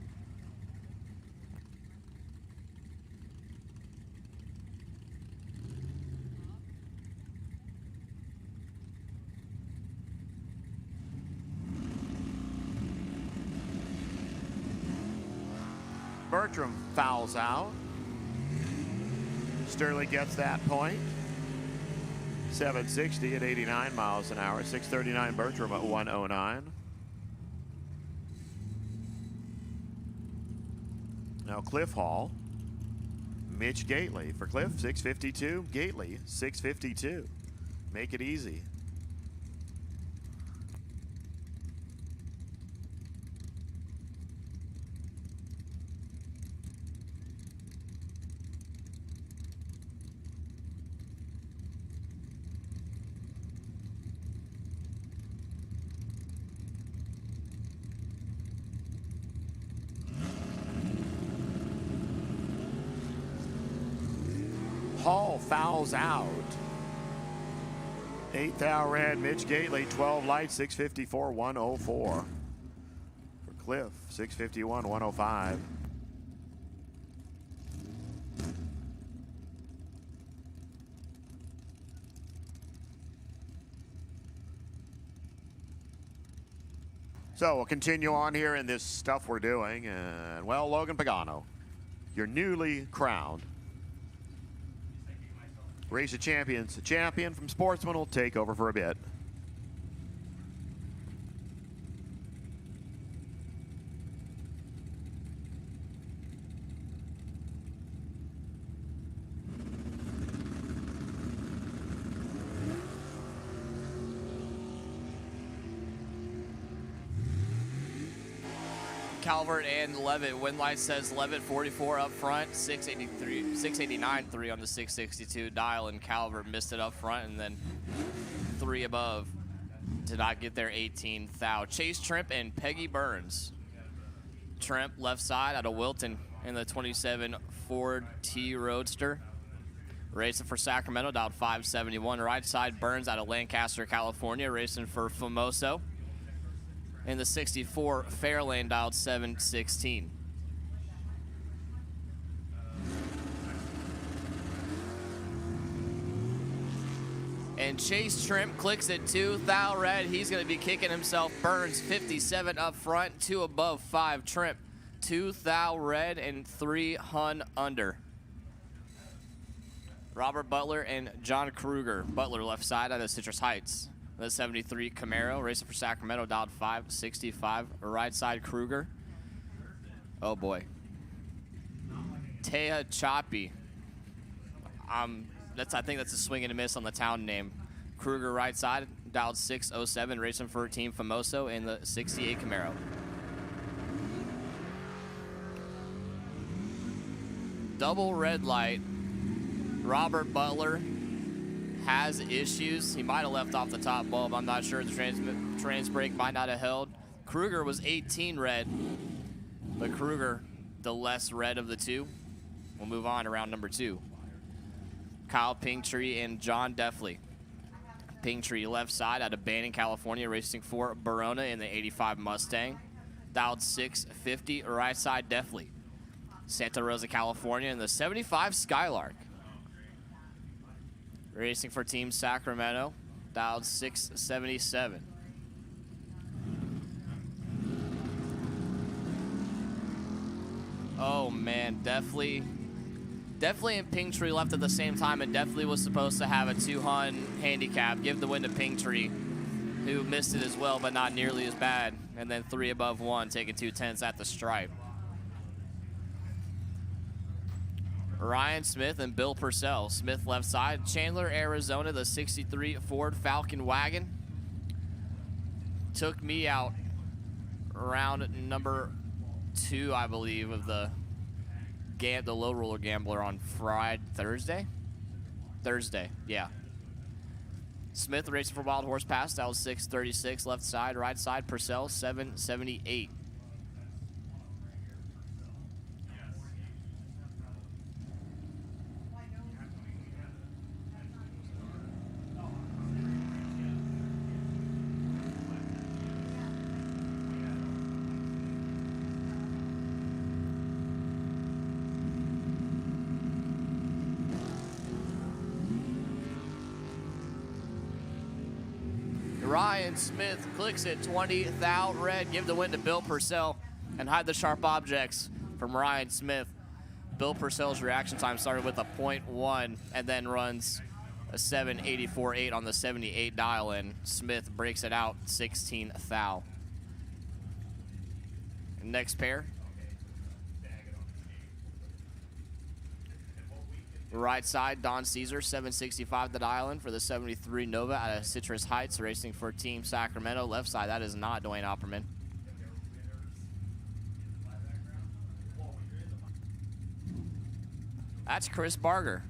Bertram fouls out. Sturley gets that point. 760 at 89 miles an hour. 639 Bertram at 109. Now Cliff Hall. Mitch Gately for Cliff, 652. Gately, 652. Make it easy. Hall fouls out. 8th hour red, Mitch Gately, 12 light, 654, 104. For Cliff, 651, 105. So we'll continue on here in this stuff we're doing. And, well, Logan Pagano, your newly crowned Race of Champions. The champion from Sportsman will take over for a bit. Calvert and Levitt. Wind light says Levitt 44 up front, 689 3 on the 662 dial, and Calvert missed it up front, and then 3 above did not get their 18th thou. Chase Trimp and Peggy Burns. Trimp left side out of Wilton in the 27 Ford T Roadster. Racing for Sacramento, dialed 571. Right side Burns out of Lancaster, California, racing for Famoso. In the 64 Fairlane, dialed 716. And Chase Trimp clicks at 2, thou red. He's going to be kicking himself. Burns 57 up front, 2 above 5 Trimp, 2 thou red, and 3 Hun under. Robert Butler and John Kruger. Butler left side out of Citrus Heights. The 73 Camaro racing for Sacramento, dialed 565. Right side Kruger. Oh boy. Taya Choppy. I think that's a swing and a miss on the town name. Kruger right side, dialed 607, racing for Team Famoso in the 68 Camaro. Double red light. Robert Butler has issues. He might have left off the top bulb. I'm not sure. The trans brake might not have held. Kruger was 18 red, but Kruger, the less red of the two. We'll move on to round number 2. Kyle Pinktree and John Deffley. Pinktree left side out of Banning, California, racing for Barona in the 85 Mustang. Dialed 650, right side Deffley. Santa Rosa, California in the 75 Skylark. Racing for Team Sacramento, dialed 677. Oh man, Deffley and Pinktree left at the same time, and Deffley was supposed to have a 2-Hun handicap, give the win to Pinktree, who missed it as well, but not nearly as bad. And then 3 above 1, taking 2/10 at the stripe. Ryan Smith and Bill Purcell. Smith left side. Chandler, Arizona, the 63 Ford Falcon wagon. Took me out round number 2, I believe, of the low roller gambler on Thursday, yeah. Smith racing for Wild Horse Pass, that was 636, left side, right side, Purcell, 778. Ryan Smith clicks at 20, thou red, give the win to Bill Purcell, and hide the sharp objects from Ryan Smith. Bill Purcell's reaction time started with a 0.1 and then runs a 784.8 on the 78 dial in. Smith breaks it out 16 thou. Next pair. Right side, Don Caesar, 765 the dial in for the 73 Nova out of Citrus Heights, racing for Team Sacramento. Left side, that is not Dwayne Opperman. That's Chris Barger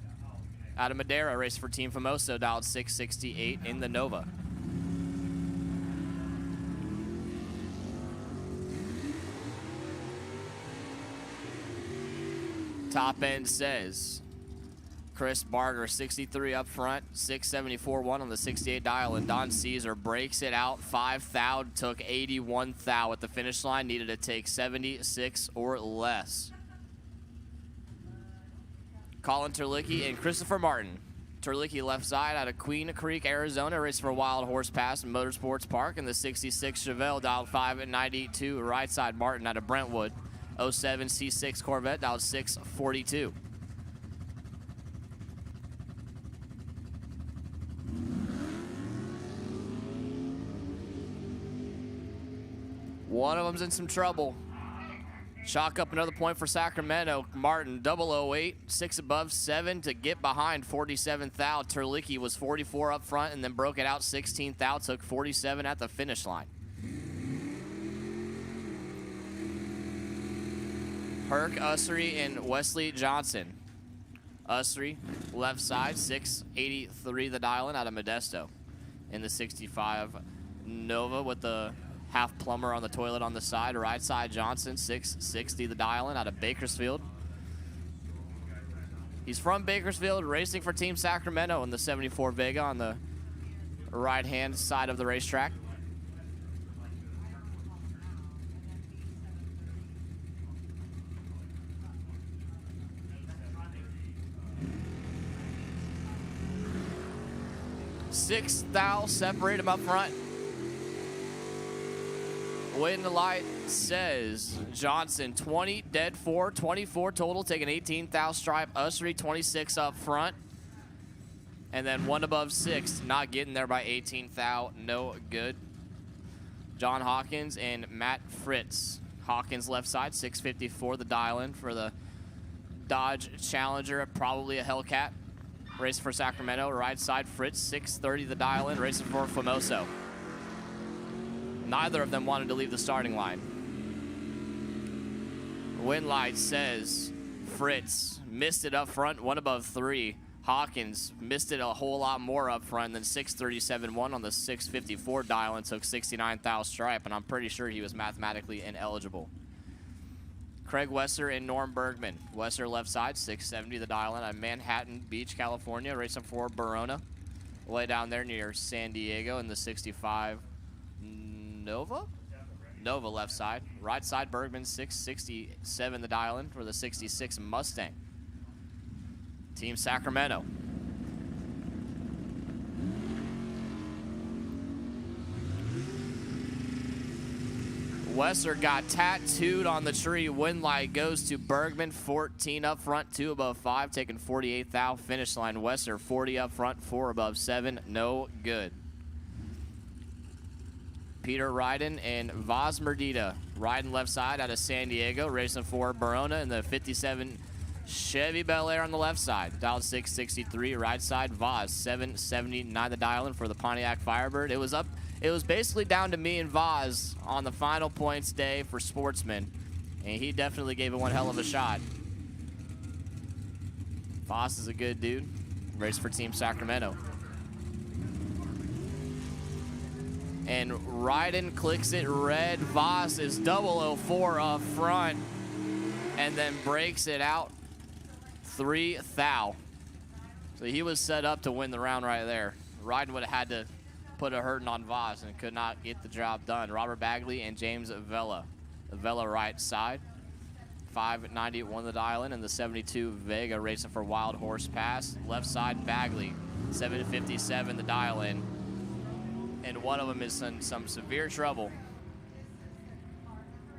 out of Madera, racing for Team Famoso, dialed 668 in the Nova. Top end says Chris Barger, 63 up front, 674.1 on the 68 dial, and Don Caesar breaks it out 5 thou, took 81 thou at the finish line, needed to take 76 or less. Colin Terlicki and Christopher Martin. Terlicki left side out of Queen Creek, Arizona, racing for Wild Horse Pass and Motorsports Park in the 66 Chevelle, dialed 592. Right side, Martin out of Brentwood, 07 C6 Corvette, dialed 642. One of them's in some trouble. Chalk up another point for Sacramento. Martin, 008, 6 above, 7 to get behind 47 thou. Terlicki was 44 up front and then broke it out 16 thou, took 47 at the finish line. Herc Ussery and Wesley Johnson. Ussery, left side, 683 the dial in out of Modesto. In the 65 Nova with the half plumber on the toilet on the side. Right side, Johnson, 660 the dial in out of Bakersfield. He's from Bakersfield, racing for Team Sacramento in the 74 Vega on the right-hand side of the racetrack. 6 thou separate him up front. Win light says Johnson 20, dead 4, 24 total, taking 18 thou stripe. Ussery 26 up front. And then 1 above 6, not getting there by 18 thou, no good. John Hawkins and Matt Fritz. Hawkins left side, 654 the dial in for the Dodge Challenger, probably a Hellcat. Racing for Sacramento, right side Fritz, 630 the dial in, racing for Famoso. Neither of them wanted to leave the starting line. Win light says Fritz missed it up front, 1 above 3. Hawkins missed it a whole lot more up front than 637-1 on the 654 dial and took 69 thou stripe, and I'm pretty sure he was mathematically ineligible. Craig Wesser and Norm Bergman. Wesser left side, 670 the dial in at Manhattan Beach, California, racing for Barona. Way down there near San Diego in the 65 Nova? Nova left side. Right side Bergman, 667 the dial in for the 66 Mustang. Team Sacramento. Wesser got tattooed on the tree. Win light goes to Bergman, 14 up front, 2 above 5, taking 48 thou. Finish line Wesser, 40 up front, 4 above 7, no good. Peter Ryden and Vaz Merdita. Ryden left side out of San Diego, racing for Barona in the 57 Chevy Bel Air on the left side. Dialed 663, right side Vaz, 779 the dial in for the Pontiac Firebird. It was basically down to me and Vaz on the final points day for Sportsman, and he definitely gave it one hell of a shot. Vaz is a good dude. Race for Team Sacramento. And Ryden clicks it red. Vaz is 004 up front and then breaks it out 3 thou. So he was set up to win the round right there. Ryden would have had to put a hurting on Vaz and could not get the job done. Robert Bagley and James Vela. The Vela right side. 590 won the dial in, and the 72 Vega racing for Wild Horse Pass. Left side Bagley, 757 the dial in. And one of them is in some severe trouble.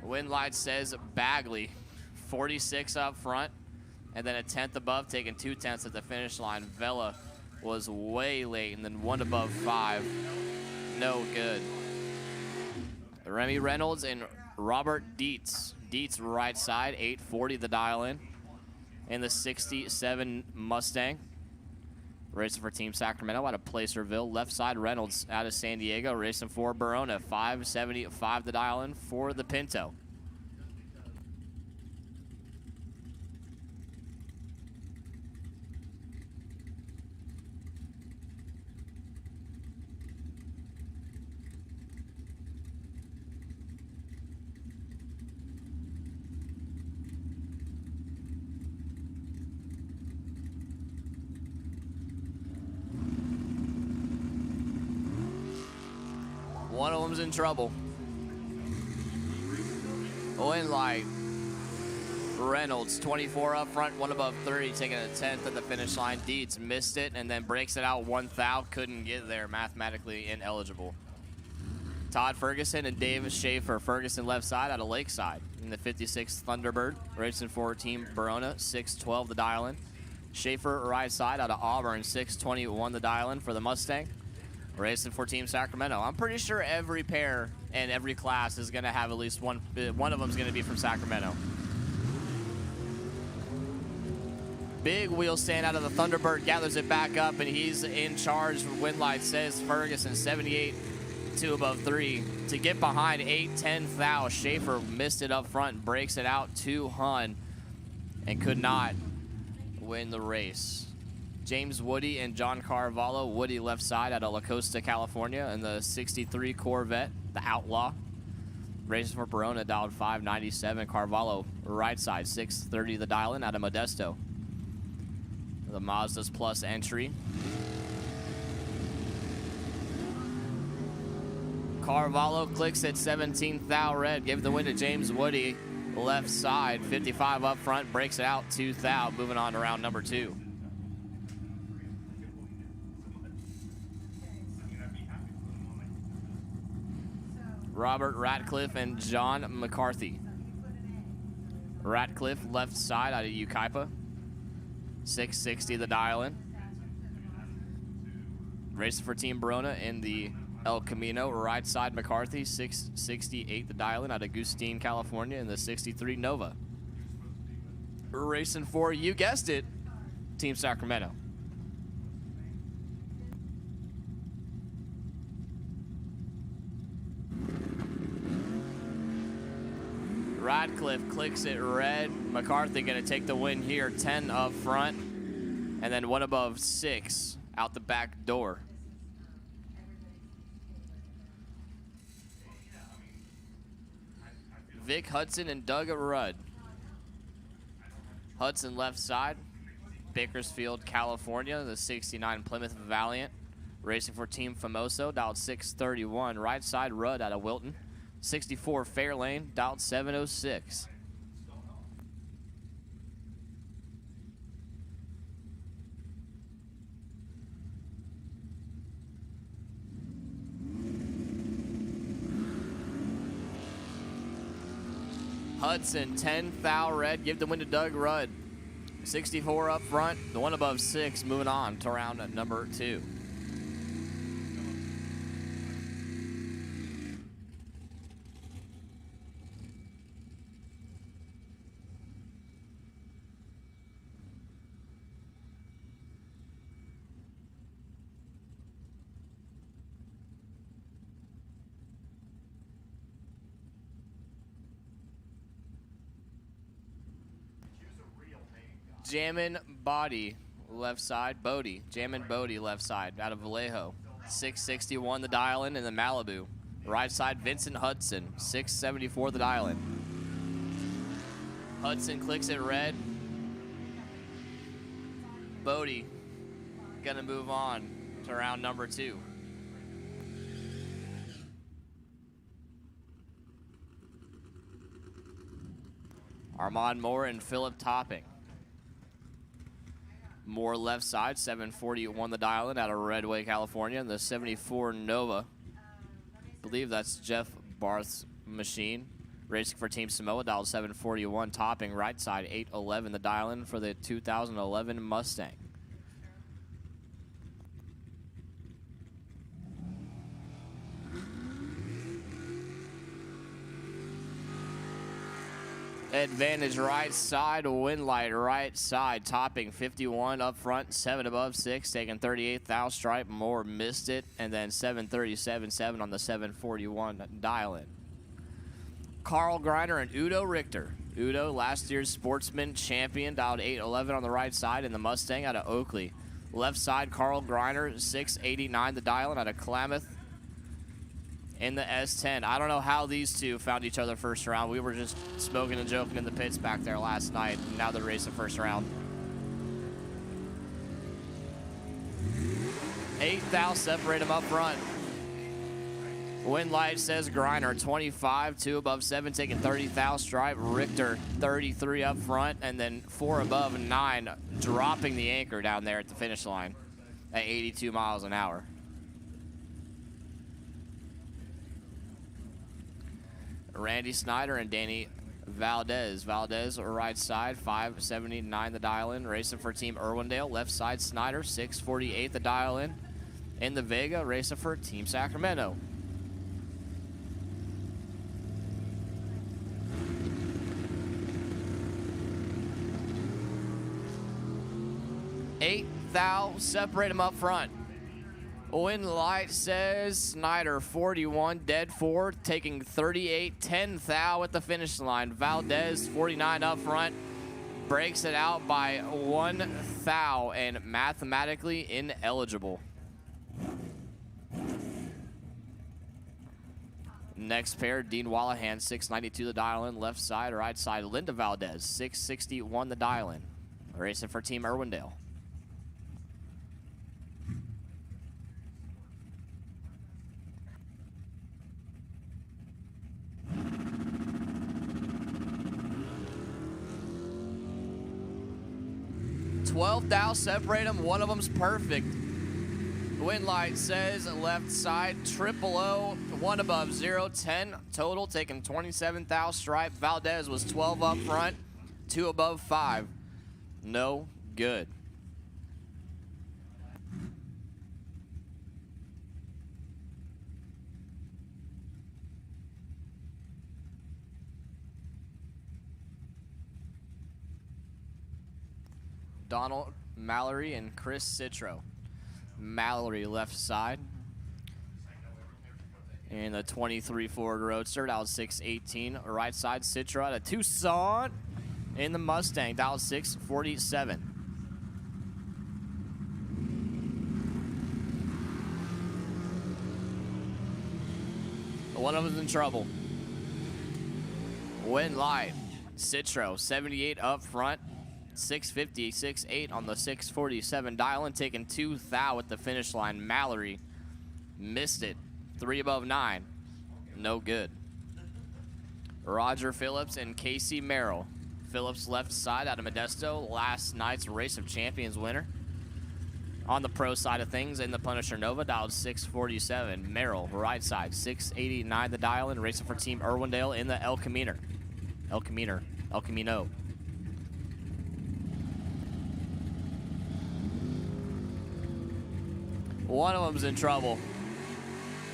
Win light says Bagley, 46 up front, and then a 10th above, taking 2 tenths at the finish line. Vela was way late, and then 1 above 5, no good. Remy Reynolds and Robert Dietz. Dietz right side, 840 the dial in the 67 Mustang. Racing for Team Sacramento out of Placerville. Left side Reynolds out of San Diego, racing for Barona. 575 the dial in for the Pinto. One of them's in trouble. Win light. Reynolds, 24 up front, 1 above 30, taking a 10th at the finish line. Dietz missed it and then breaks it out 1 thou. Couldn't get there, mathematically ineligible. Todd Ferguson and Davis Schaefer. Ferguson left side out of Lakeside in the 56 Thunderbird, racing for Team Barona, 612 the dial in. Schaefer right side out of Auburn, 621 the dial in for the Mustang. Racing for Team Sacramento. I'm pretty sure every pair and every class is going to have at least one of them is going to be from Sacramento. Big wheel stand out of the Thunderbird, gathers it back up, and he's in charge. Win light says Ferguson, 78, 2 above 3. To get behind 8-10 thou, Schaefer missed it up front, breaks it out to Hun, and could not win the race. James Woody and John Carvalho. Woody left side out of La Costa, California, in the 63 Corvette, the Outlaw. Racing for Barona, dialed 597. Carvalho right side, 630 the dial in out of Modesto. The Mazda's Plus entry. Carvalho clicks at 17 thou red, gave the win to James Woody. Left side, 55 up front, breaks it out 2 thou, moving on to round number 2. Robert Ratcliffe and John McCarthy. Ratcliffe left side out of Ukaipa. 660 the dial-in. Racing for Team Barona in the El Camino. Right side McCarthy. 668 the dial-in out of Gustine, California in the 63 Nova. Racing for, you guessed it, Team Sacramento. Radcliffe clicks it red. McCarthy going to take the win here. 10 up front. And then 1 above 6 out the back door. Vic Hudson and Doug Rudd. Hudson left side. Bakersfield, California. The 69 Plymouth Valiant. Racing for Team Famoso. Dialed 631. Right side Rudd out of Wilton. 64 Fairlane, dialed 706. Hudson, 10 foul red, give the win to Doug Rudd. 64 up front, the 1 above 6, moving on to round number 2. Jammin' Body, left side. Bodie. Jammin' Bodie, left side, out of Vallejo. 661 the dial-in in the Malibu. Right side, Vincent Hudson. 674 the dial-in. Hudson clicks it red. Bodie gonna move on to round number 2. Armand Moore and Philip Topping. Moore left side, 741 the dial-in out of Redway, California, in the 74 Nova. I believe that's Jeff Barth's machine. Racing for Team Samoa, dialed 741. Topping right side, 811 the dial-in for the 2011 Mustang. Advantage right side, wind light right side, Topping 51 up front, 7 above 6, taking 38th thou stripe. Moore missed it, and then 737.7 on the 741 dial-in. Carl Greiner and Udo Richter. Udo, last year's Sportsman champion, dialed 811 on the right side in the Mustang out of Oakley. Left side, Carl Greiner, 689 the dial-in out of Klamath in the S10. I don't know how these two found each other first round. We were just smoking and joking in the pits back there last night, and now they're racing first round. 8 thou separate them up front. Wind light says Greiner, 25, 2 above 7, taking 30 thou stripe. Richter, 33 up front, and then 4 above 9, dropping the anchor down there at the finish line at 82 miles an hour. Randy Snyder and Danny Valdez. Valdez, right side, 579 the dial-in. Racing for Team Irwindale. Left side, Snyder, 648 the dial-in. In the Vega, racing for Team Sacramento. Eight thou separate them up front. Wind light says Snyder, 41, dead 4, taking 38, 10 thou at the finish line. Valdez, 49 up front, breaks it out by 1 thou and mathematically ineligible. Next pair, Dean Wallahan, 692 the dial-in, left side, right side. Linda Valdez, 661 the dial-in. Racing for Team Irwindale. $12 thou separate them. One of them's perfect. Wind light says left side, 000, 1 above 0, 10 total, taking 27 thou stripe. Valdez was 12 up front, 2 above 5. No good. Donald Mallory and Chris Citro. Mallory left side. And the 23 Ford Roadster, that was 618. Right side, Citro out of Tucson. In the Mustang, that was 647. One of them's in trouble. Wind light, Citro, 78 up front. 650, 6.8 on the 647 dial-in, taking 2 thou at the finish line. Mallory missed it. 3 above 9. No good. Roger Phillips and Casey Merrill. Phillips left side out of Modesto, last night's Race of Champions winner. On the pro side of things, in the Punisher Nova, dialed 647. Merrill, right side, 689 the dial-in, racing for Team Irwindale in the El Camino. One of them's in trouble.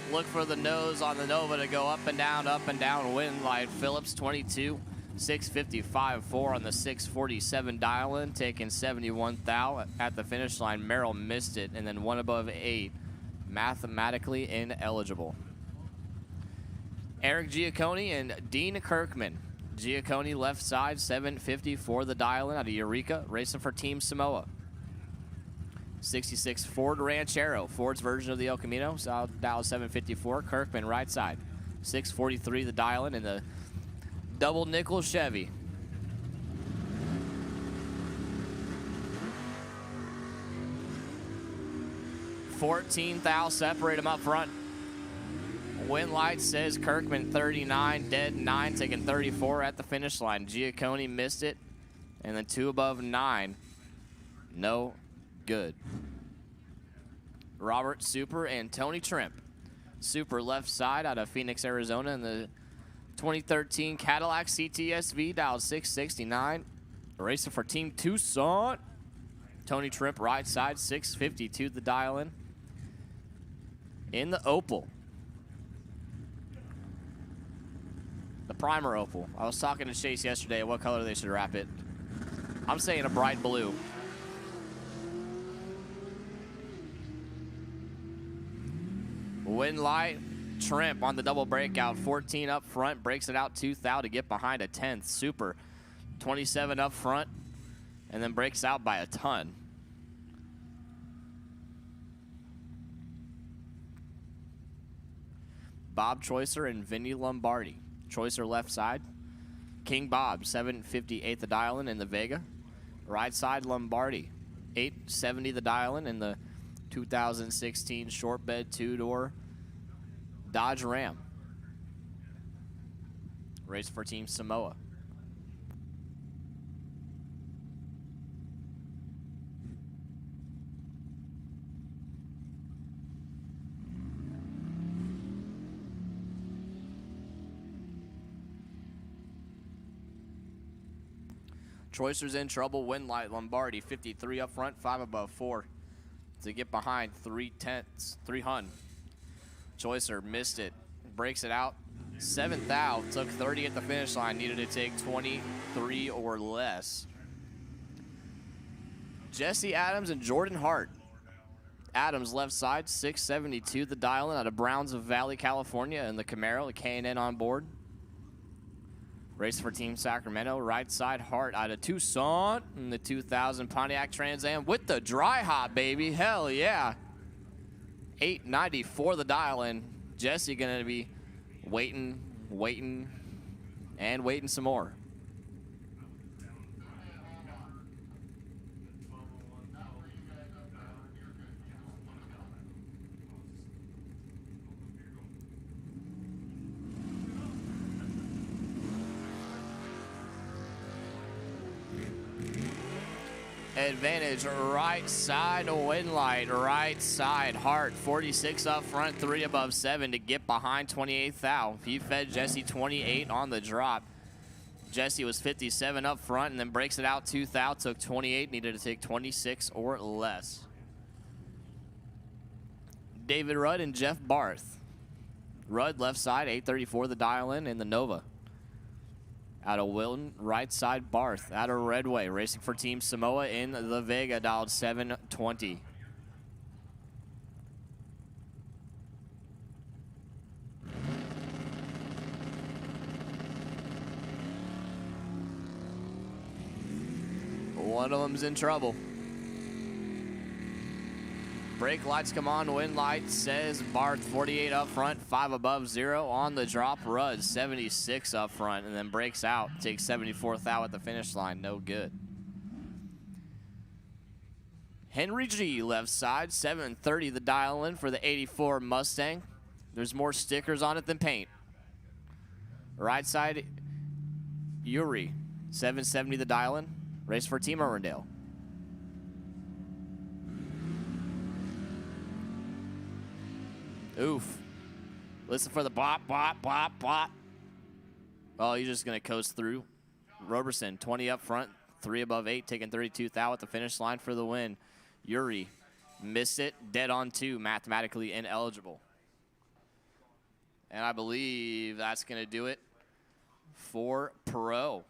Look for the nose on the Nova to go up and down, wind light. Phillips 22, 655.4 on the 647 dial-in, taking 71 thou at the finish line. Merrill missed it, and then 1 above 8, mathematically ineligible. Eric Giacconi and Dean Kirkman. Giacconi left side, 750 for the dial-in out of Eureka, racing for Team Samoa. 66 Ford Ranchero, Ford's version of the El Camino, so dial 754. Kirkman right side, 643 the dial-in in the double nickel Chevy. $14 thou separate them up front. Wind light says Kirkman 39, dead 9, taking 34 at the finish line. Giacconi missed it, and then 2 above 9. No good. Robert Super and Tony Trimp. Super left side out of Phoenix, Arizona in the 2013 Cadillac CTSV, dialed 669. Racing for Team Tucson. Tony Trimp right side, 652 the dial-in. In the Opal. The primer Opal. I was talking to Chase yesterday what color they should wrap it. I'm saying a bright blue. Wind light, Trimp on the double breakout, 14 up front, breaks it out 2 thou to get behind a 10th. Super, 27 up front, and then breaks out by a ton. Bob Choicer and Vinny Lombardi. Choicer left side. King Bob, 758 the dial-in in the Vega. Right side, Lombardi, 870 the dial-in in the 2016 short bed 2-door Dodge Ram. Race for Team Samoa. Choicer's in trouble. Wind light, Lombardi, 53 up front, 5 above 4. To get behind 3 hun. Choicer missed it, breaks it out. 7th thou, took 30 at the finish line, needed to take 23 or less. Jesse Adams and Jordan Hart. Adams left side, 672 the dial-in out of Brownsville Valley, California in the Camaro, the K&N on board. Race for Team Sacramento. Right side, Hart out of Tucson in the 2000 Pontiac Trans Am with the dry hop, baby. Hell yeah. 894 the dial-in. Jesse going to be waiting, and waiting some more. advantage. Right side, Winlight. Right side, Hart. 46 up front, 3 above 7 to get behind 28th thou. He fed Jesse 28 on the drop. Jesse was 57 up front and then breaks it out 2 thou. Took 28, needed to take 26 or less. David Rudd and Jeff Barth. Rudd left side, 834 the dial in the Nova. Out of Wilton, right side Barth. Out of Redway, racing for Team Samoa in the Vega, dialed 720. One of them's in trouble. Brake lights come on. Wind light says Barth 48 up front, 5 above 0 on the drop. Rudd 76 up front and then breaks out. Takes 74th thou at the finish line. No good. Henry G left side, 730 the dial in for the 84 Mustang. There's more stickers on it than paint. Right side, Yuri, 770 the dial in. Race for Team Irwindale. Oof. Listen for the bop, bop, bop, bop. Oh, you're just going to coast through. Roberson, 20 up front, 3 above 8, taking 32 thou at the finish line for the win. Yuri missed it, dead on 2, mathematically ineligible. And I believe that's going to do it for Pro.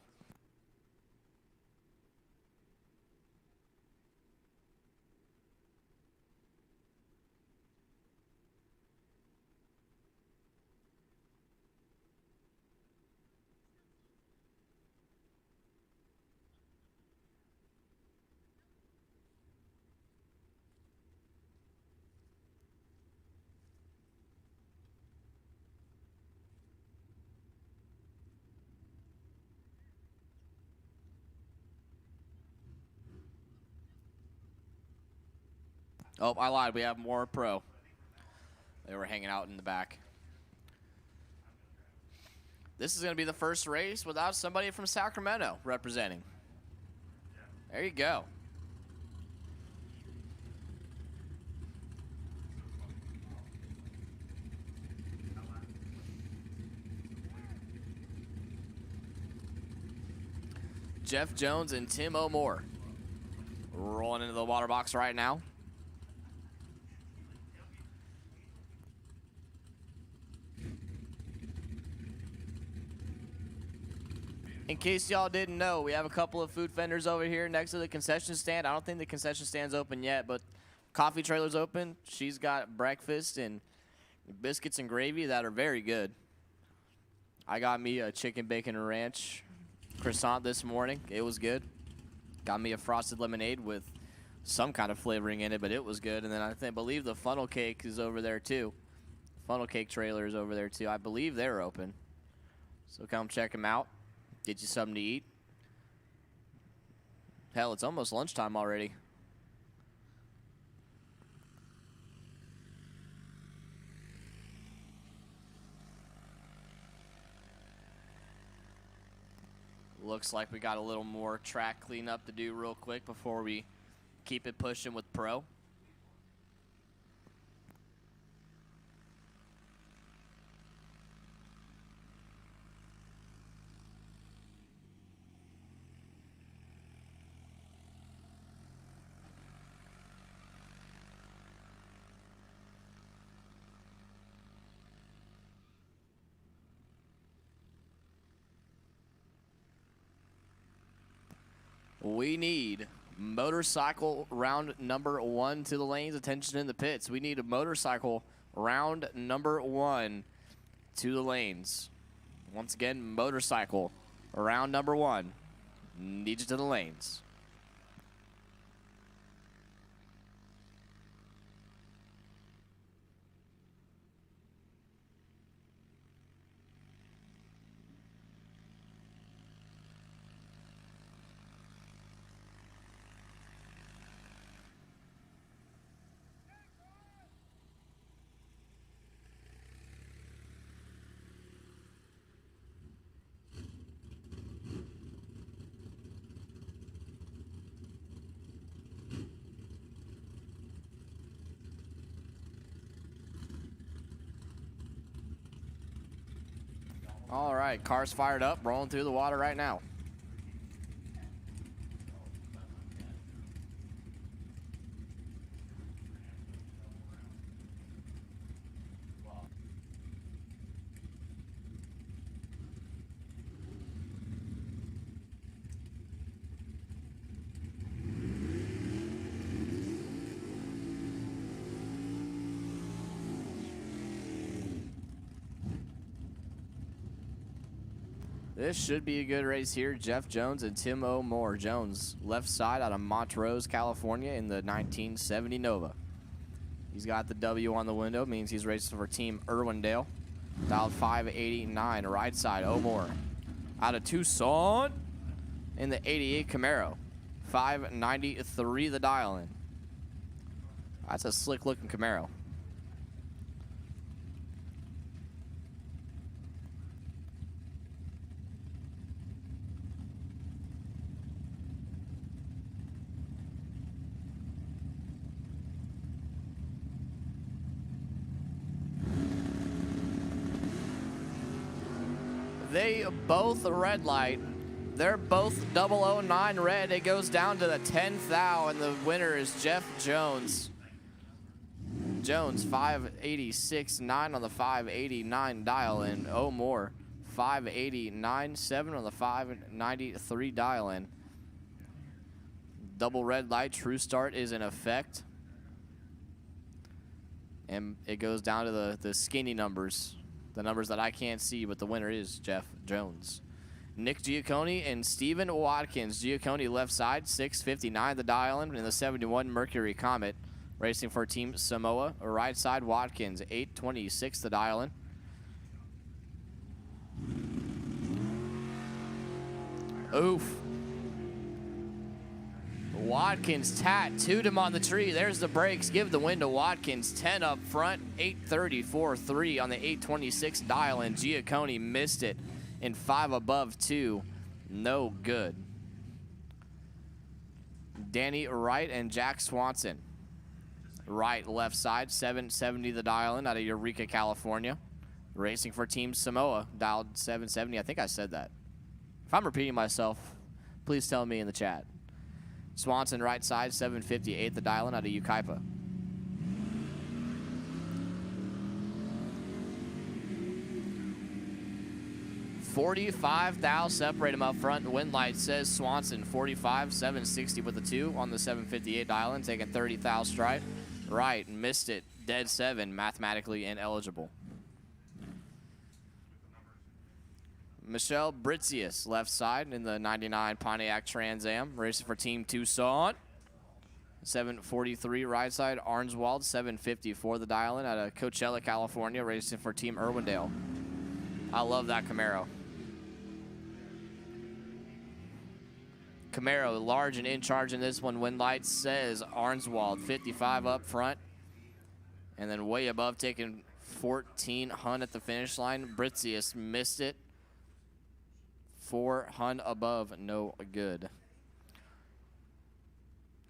Oh, I lied. We have more Pro. They were hanging out in the back. This is going to be the first race without somebody from Sacramento representing. There you go. Jeff Jones and Tim O'More rolling into the water box right now. In case y'all didn't know, we have a couple of food vendors over here next to the concession stand. I don't think the concession stand's open yet, but coffee trailer's open. She's got breakfast and biscuits and gravy that are very good. I got me a chicken bacon ranch croissant this morning. It was good. Got me a frosted lemonade with some kind of flavoring in it, but it was good. And then I believe the funnel cake is over there too. Funnel cake trailer is over there too. I believe they're open. So come check them out. Get you something to eat. Hell, it's almost lunchtime already. Looks like we got a little more track cleanup to do real quick before we keep it pushing with Pro. We need motorcycle round number 1 to the lanes. Attention in the pits. We need a motorcycle round number 1 to the lanes. Once again, motorcycle round number 1. Need you to the lanes. All right, car's fired up, rolling through the water right now. This should be a good race here. Jeff Jones and Tim O'More. Jones, left side out of Montrose, California in the 1970 Nova. He's got the W on the window, means he's racing for Team Irwindale. Dialed 589, right side, O'More. Out of Tucson in the 88 Camaro. 593 the dial in. That's a slick looking Camaro. They both red light. They're both 009 red. It goes down to the 10th thou, and the winner is Jeff Jones. Jones, 586.9 on the 589 dial in. O'More, 589.7 on the 593 dial in. Double red light, true start is in effect. And it goes down to the skinny numbers. The numbers that I can't see, but the winner is Jeff Jones. Nick Giacconi and Stephen Watkins. Giacconi left side, 659 the dial in the 71 Mercury Comet. Racing for Team Samoa. Right side, Watkins, 826 the dial in. Oof. Watkins tattooed him on the tree. There's the brakes. Give the win to Watkins. 10 up front. 834.3 on the 826 dial in. Giacconi missed it in 5 above 2. No good. Danny Wright and Jack Swanson. Wright left side. 770 the dial in out of Eureka, California. Racing for Team Samoa. Dialed 770. I think I said that. If I'm repeating myself, please tell me in the chat. Swanson right side, 758 the dial in out of Ukaipa. $45,000 separate him up front. The wind light says Swanson 45, 760 with the 2 on the 758 dial in, taking 30,000 stride. Right, missed it. Dead 7, mathematically ineligible. Michelle Britzius, left side in the 99 Pontiac Trans Am, racing for Team Tucson. 743 right side, Arnswald, 754 the dial in out of Coachella, California, racing for Team Irwindale. I love that Camaro. Camaro, large and in charge in this one. Wind light says Arnswald, 55 up front. And then way above, taking 14 Hun at the finish line. Britzius missed it. 4 Hun above, no good.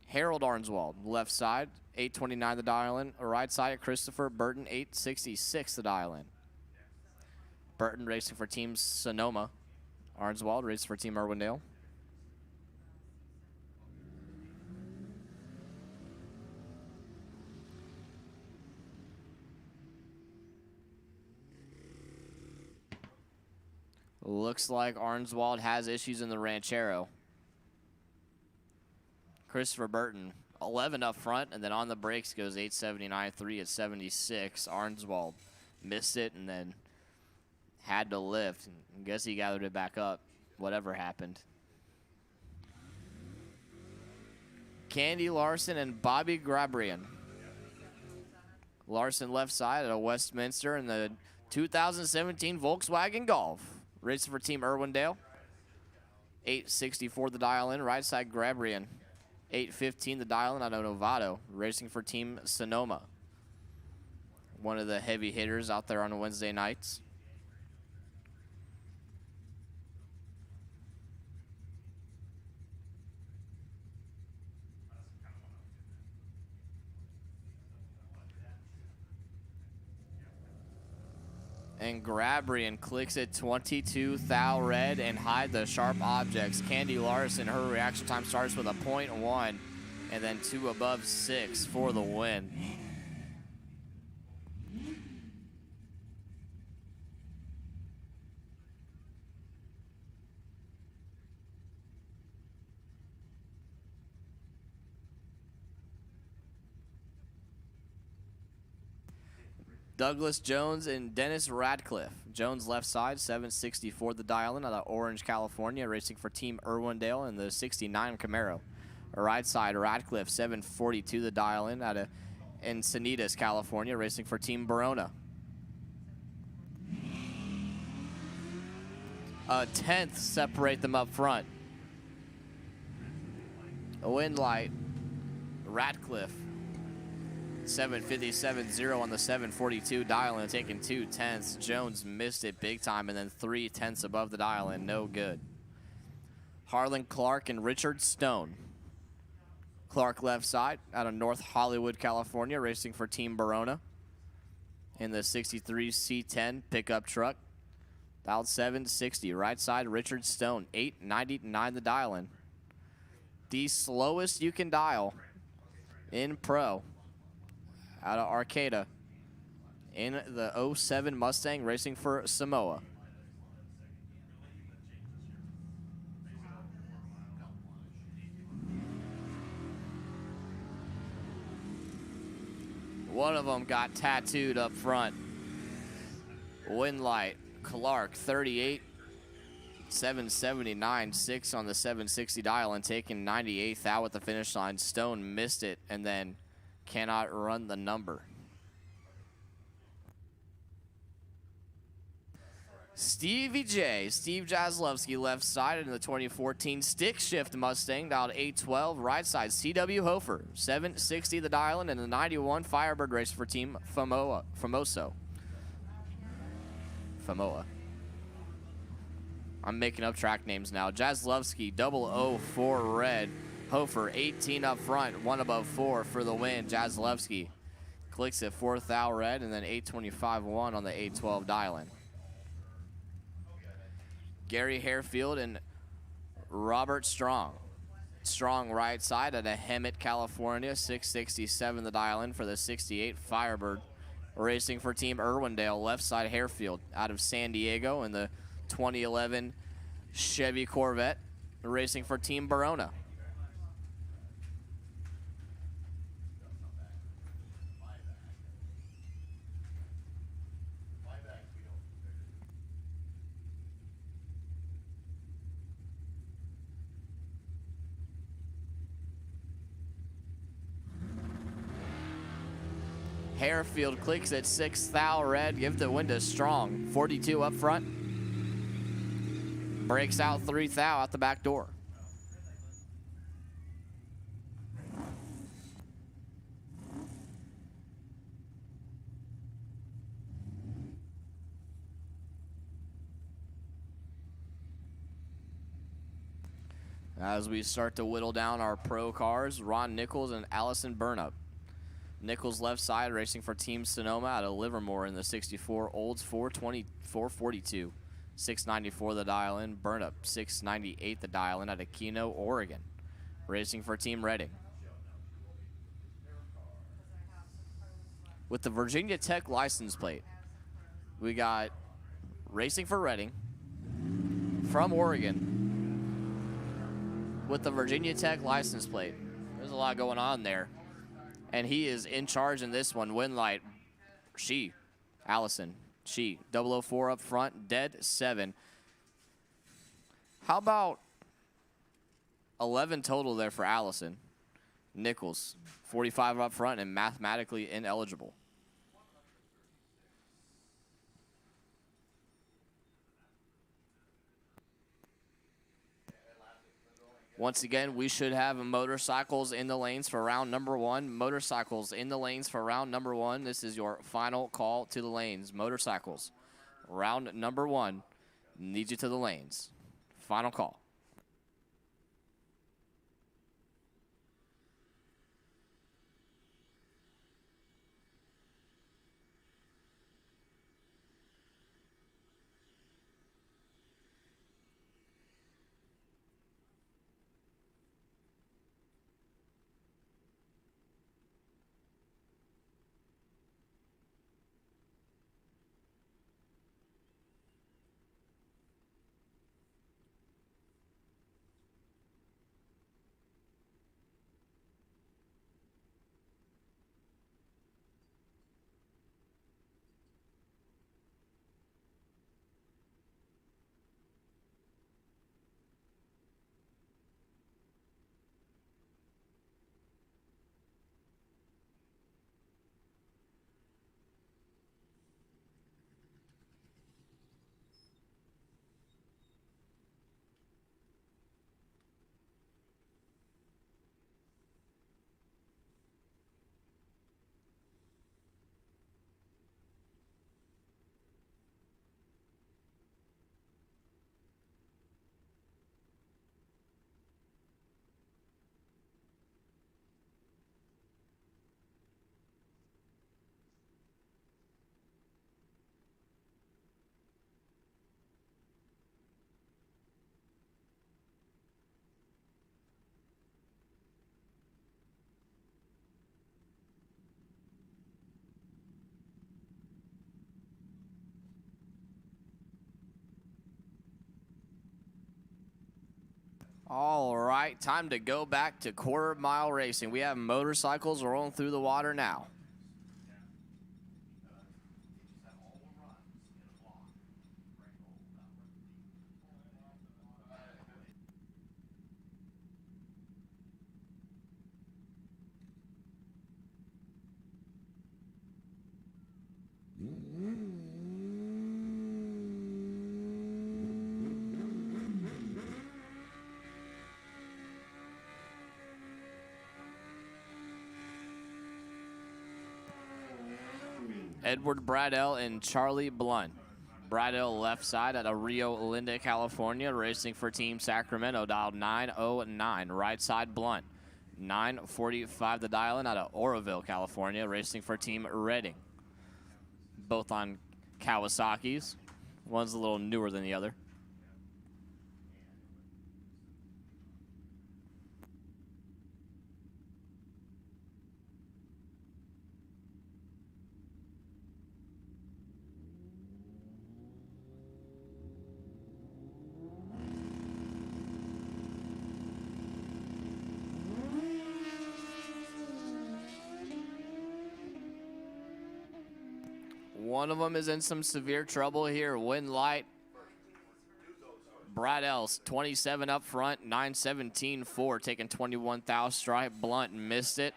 Harold Arnswald, left side, 829 the dial in. Right side, Christopher Burton, 866 the dial in. Burton racing for Team Sonoma. Arnswald racing for Team Irwindale. Looks like Arnswald has issues in the Ranchero. Christopher Burton, 11 up front, and then on the brakes goes 879.3 at 76. Arnswald missed it and then had to lift. I guess he gathered it back up, whatever happened. Candy Larson and Bobby Grabrian. Larson left side at a Westminster in the 2017 Volkswagen Golf. Racing for Team Irwindale. 864 the dial in. Right side, Grabrian. 815 the dial in out of Novato. Racing for Team Sonoma. One of the heavy hitters out there on Wednesday nights. And Grabrian clicks it 22 thou red and hide the sharp objects. Candy Larson, her reaction time starts with a .1 and then 2 above 6 for the win. Douglas Jones and Dennis Radcliffe. Jones left side, 764 the dial-in out of Orange, California, racing for Team Irwindale in the 69 Camaro. Right side, Radcliffe, 742 the dial-in out of Encinitas, California, racing for Team Barona. A tenth separate them up front. A wind light, Radcliffe. 757.0 on the 742 dial-in, taking 2 tenths. Jones missed it big time, and then 3 tenths above the dial-in, no good. Harlan Clark and Richard Stone. Clark left side out of North Hollywood, California, racing for Team Barona in the 63 C10 pickup truck. Dialed 760. Right side, Richard Stone, 899 the dial-in. The slowest you can dial in pro. Out of Arcata in the 07 Mustang, racing for Samoa. One of them got tattooed up front. Wind light, Clark, 38, 779, 6 on the 760 dial and taking 98th out at the finish line. Stone missed it and then cannot run the number. Stevie J, Steve Jaslowski left side in the 2014 stick shift Mustang, dialed 812. Right side, CW Hofer, 760 the dial-in, and the 91 Firebird race for Team Famoso. I'm making up track names now. Jaslowski, 004 red. Hofer, 18 up front, 1 above 4 for the win. Jaslowski clicks at 4th thou red, and then 825.1 on the 812 dial-in. Gary Harefield and Robert Strong. Strong right side out of Hemet, California, 667 the dial-in for the 68 Firebird. Racing for Team Irwindale, left side Harefield out of San Diego in the 2011 Chevy Corvette. Racing for Team Barona. Harefield clicks at 6th thou red, give the win to Strong. 42 up front. Breaks out 3 thou out the back door. As we start to whittle down our pro cars, Ron Nichols and Allison Burnup. Nichols left side racing for Team Sonoma out of Livermore in the 64 Olds 442. 694 the dial-in. Burnup 698 the dial-in out of Keno, Oregon. Racing for Team Reading. With the Virginia Tech license plate, we got racing for Reading from Oregon with the Virginia Tech license plate. There's a lot going on there. And he is in charge in this one. Wind light, Allison, 004 up front, dead 7. How about 11 total there for Allison? Nichols, 45 up front and mathematically ineligible. Once again, we should have motorcycles in the lanes for round number 1. Motorcycles in the lanes for round number 1. This is your final call to the lanes. Motorcycles, round number 1. Need you to the lanes. Final call. All right, time to go back to quarter mile racing. We have motorcycles rolling through the water now. Edward Bradell and Charlie Blunt. Bradell left side out of Rio Linda, California, racing for Team Sacramento, dialed 909. Right side Blunt, 945 the dial in out of Oroville, California, racing for Team Redding. Both on Kawasaki's. One's a little newer than the other. One of them is in some severe trouble here. Wind light. Bradell's 27 up front, 917.4, taking 21 thou stripe. Blunt missed it.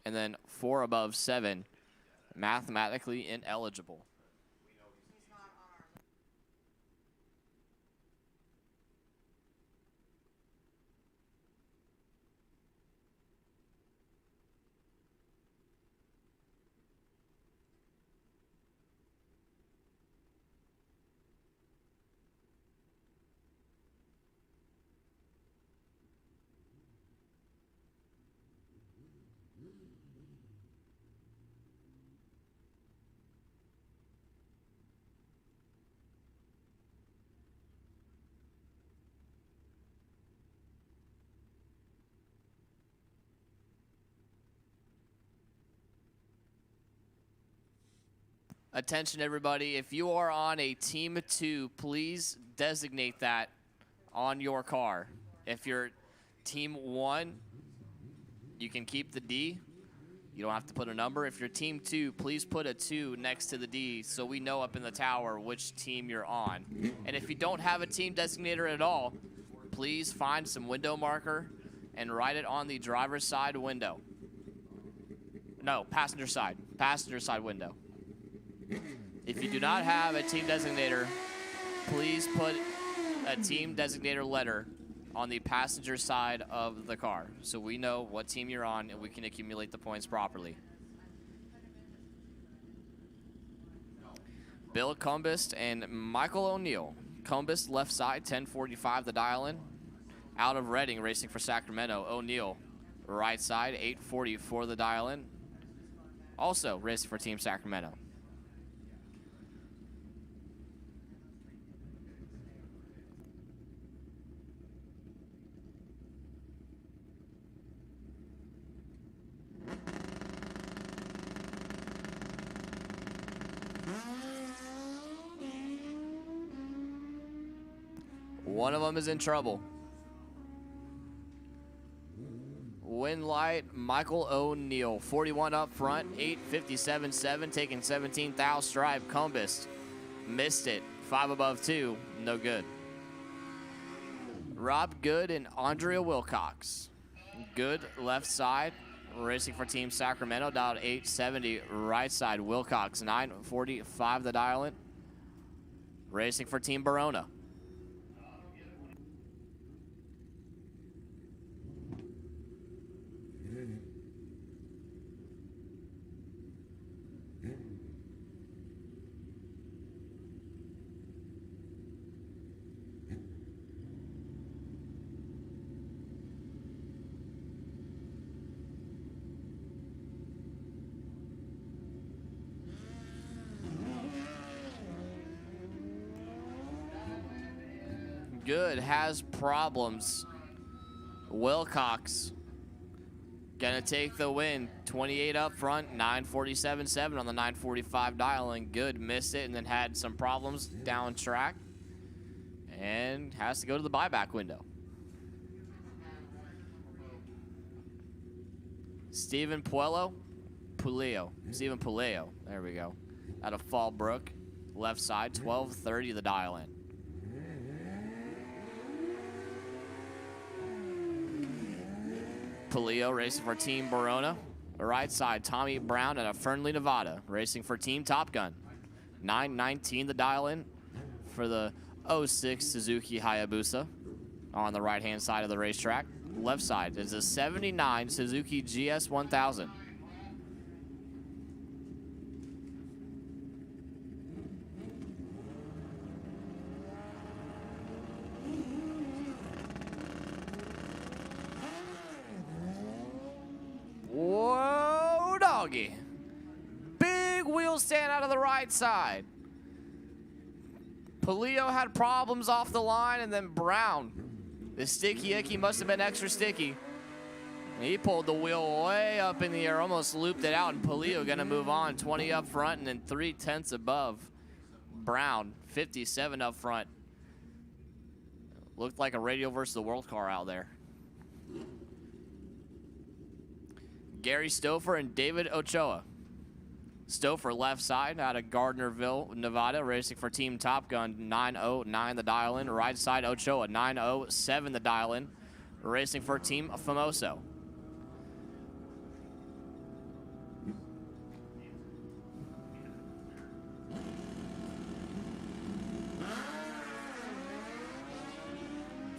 And then 4 above 7, mathematically ineligible. Attention, everybody. If you are on a Team 2, please designate that on your car. If you're Team 1, you can keep the D. You don't have to put a number. If you're Team 2, please put a 2 next to the D so we know up in the tower which team you're on. And if you don't have a team designator at all, please find some window marker and write it on the driver's side window. No, passenger side window. If you do not have a team designator, please put a team designator letter on the passenger side of the car so we know what team you're on and we can accumulate the points properly. Bill Cumbest and Michael O'Neill. Cumbest left side, 1045 the dial in. Out of Redding, racing for Sacramento. O'Neill right side, 844 the dial in. Also racing for Team Sacramento. One of them is in trouble. Wind light, Michael O'Neill, 41 up front, 857.7, taking 17 thou stripe. Cumbest missed it, 5 above 2, no good. Rob Good and Andrea Wilcox. Good left side, racing for Team Sacramento, dialed 870 right side. Wilcox, 945 the dial in, racing for Team Barona. Good has problems. Wilcox gonna take the win. 28 up front, 947.7 on the 945 dial, and Good missed it and then had some problems down track and has to go to the buyback window. Stephen Puello. Stephen Puleo. There we go. Out of Fallbrook. Left side, 12:30 the dial in. Puleo racing for Team Barona. Right side, Tommy Brown out of Fernley, Nevada, racing for Team Top Gun. 9:19 the dial in for the 06 Suzuki Hayabusa on the right-hand side of the racetrack. Left side is a 79 Suzuki GS 1000. Whoa, doggy. Big wheel stand out of the right side. Puleo had problems off the line, and then Brown, the sticky icky must have been extra sticky. He pulled the wheel way up in the air, almost looped it out, and Puleo gonna move on. 20 up front and then 3/10 above Brown. 57 up front. Looked like a radio versus the world car out there. Gary Stouffer and David Ochoa. Stouffer left side out of Gardnerville, Nevada, racing for Team Top Gun. 9:09 the dial in. Right side Ochoa, 9:07 the dial in, racing for Team Famoso.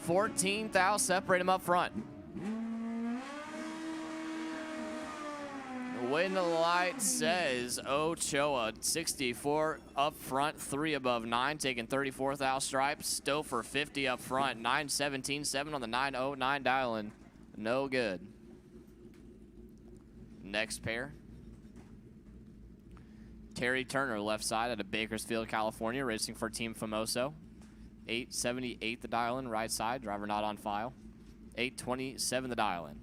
$14,000 separate them up front. When the light says Ochoa, 64 up front, 3 above 9, taking 34,000 stripes. Stouffer, 50 up front, 9:17.7 on the 9:09 dial-in. No good. Next pair. Terry Turner, left side out of Bakersfield, California, racing for Team Famoso. 8:78 the dial-in, right side, driver not on file. 8:27 the dial-in.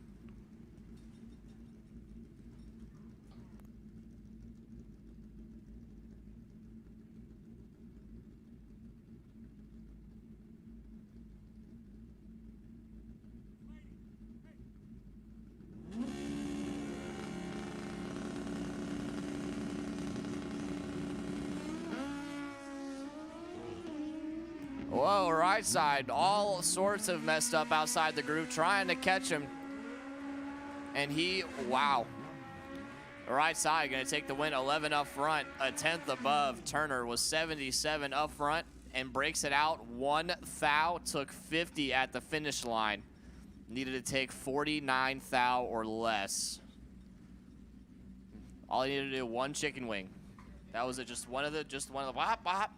Whoa, right side. All sorts of messed up outside the group, trying to catch him. And he, wow. Right side going to take the win, 11 up front, a 10th above. Turner was 77 up front and breaks it out. 1 thou, took 50 at the finish line. Needed to take 49 thou or less. All he needed to do, 1 chicken wing. That was it, just one of the whop, whop.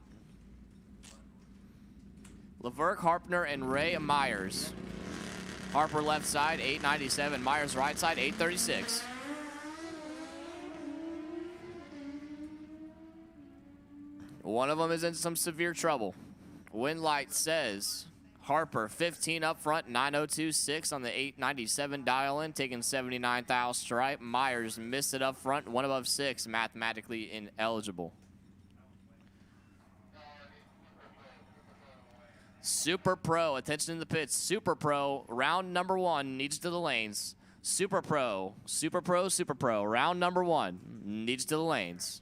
Laverne Harpner and Ray Myers. Harper left side, 897. Myers right side, 836. One of them is in some severe trouble. Wind light says Harper, 15 up front, 902.6 on the 897 dial-in, taking 79,000 stripe. Myers missed it up front, 1 above 6, mathematically ineligible. Super Pro, attention in the pits. Super Pro, round number 1, needs to the lanes. Super Pro, Super Pro, Super Pro, round number 1, needs to the lanes.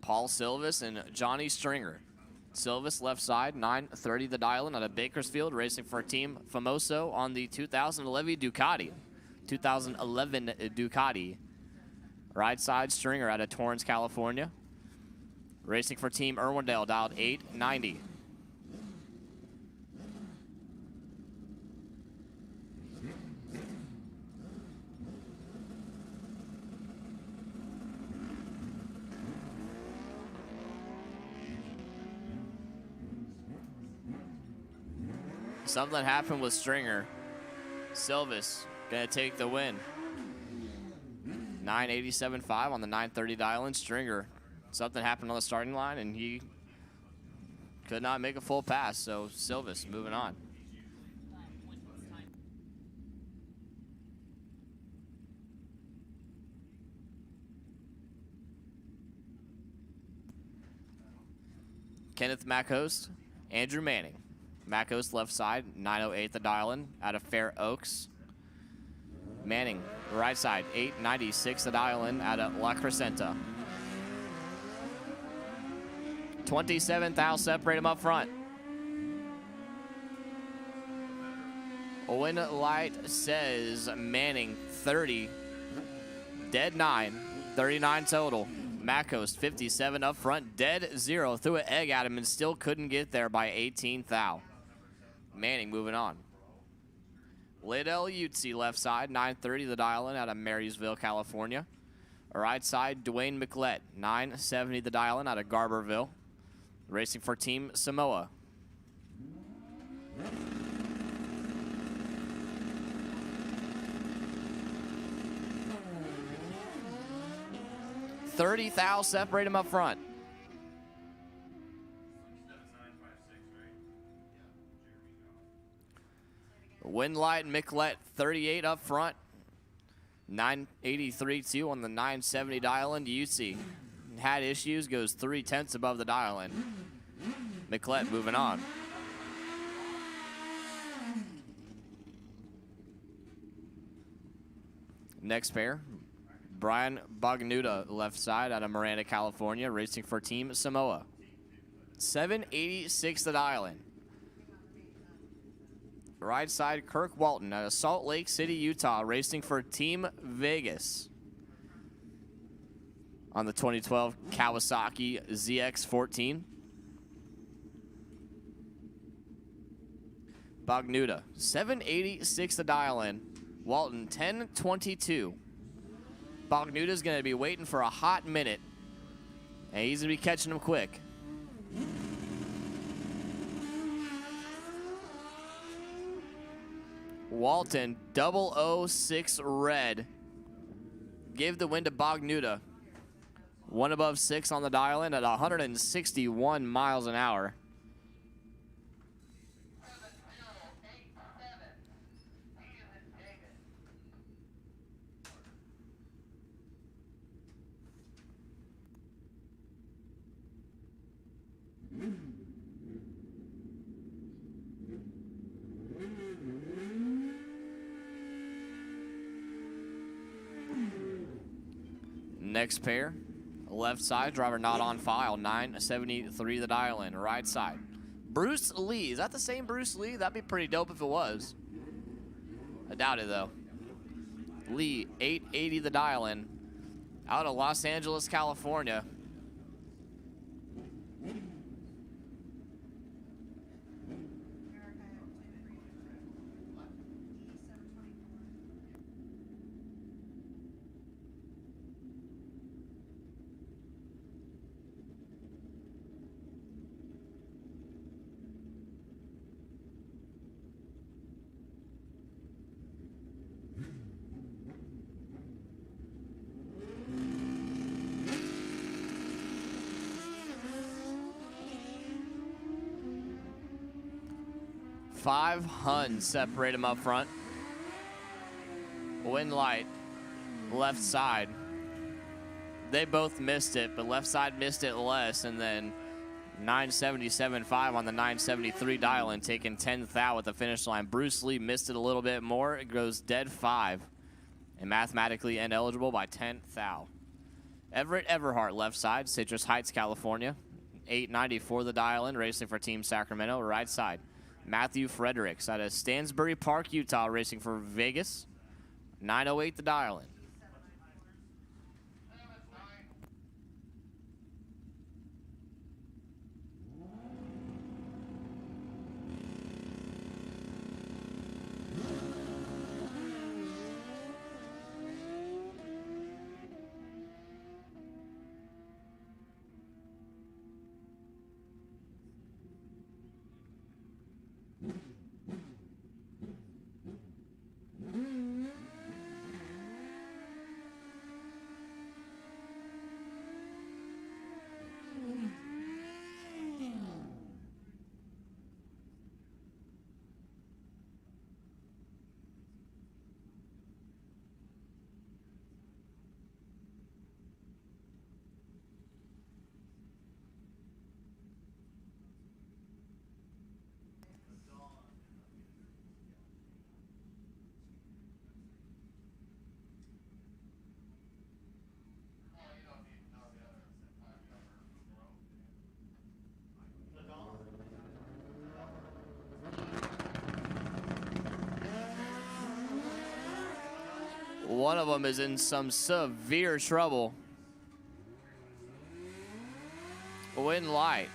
Paul Silvis and Johnny Stringer. Silvis left side, 930 the dial-in out of Bakersfield, racing for Team Famoso on the 2011 Ducati. Right side, Stringer out of Torrance, California, racing for Team Irwindale, dialed 890. Something happened with Stringer. Silvis gonna take the win. 987.5 on the 930 dial-in. Stringer, something happened on the starting line and he Could not make a full pass, so Silvis moving on. Kenneth Mackhost, Andrew Manning. Mackhost left side, 908 the dial-in out of Fair Oaks. Manning, right side, 896 the dial-in out of La Crescenta. 27 thou separate them up front. Win light says Manning 30, dead 9, 39 total. Mackhost 57 up front, dead 0. Threw an egg at him and still couldn't get there by 18 thou. Manning moving on. Liddell Utsi left side, 930 the dial-in out of Marysville, California. Right side, Dwayne McLett, 970 the dial-in out of Garberville. Racing for Team Samoa. $30 thou separate them up front. Winlight and Micklet 38 up front. 983 too on the 970 dial-in. UC had issues, goes 0.3 above the dial-in. Micklet moving on. Next pair, Brian Bognuda, left side out of Miranda, California, racing for Team Samoa. 786 the dial-in. Right side, Kirk Walton out of Salt Lake City, Utah, racing for Team Vegas on the 2012 Kawasaki ZX-14. Bognuda, 786 the dial-in. Walton, 1022. Bognuda's going to be waiting for a hot minute, and he's going to be catching them quick. Walton, 006 red. Gave the win to Bognuda. 1 above 6 on the dial-in at 161 miles an hour. Next pair, left side, driver not on file, 973 the dial-in, right side. Bruce Lee, is that the same Bruce Lee? That'd be pretty dope if it was. I doubt it though. Lee, 880 the dial-in, out of Los Angeles, California. Five Huns separate them up front. Winlight, left side. They both missed it, but left side missed it less, and then 977.5 on the 973 dial-in, taking 10 thou at the finish line. Bruce Lee missed it a little bit more. It goes dead 5, and mathematically ineligible by 10 thou. Everett Everhart, left side, Citrus Heights, California. 894 the dial-in, racing for Team Sacramento, right side. Matthew Fredericks out of Stansbury Park, Utah, racing for Vegas. 908 the dial-in. One of them is in some severe trouble. Win light.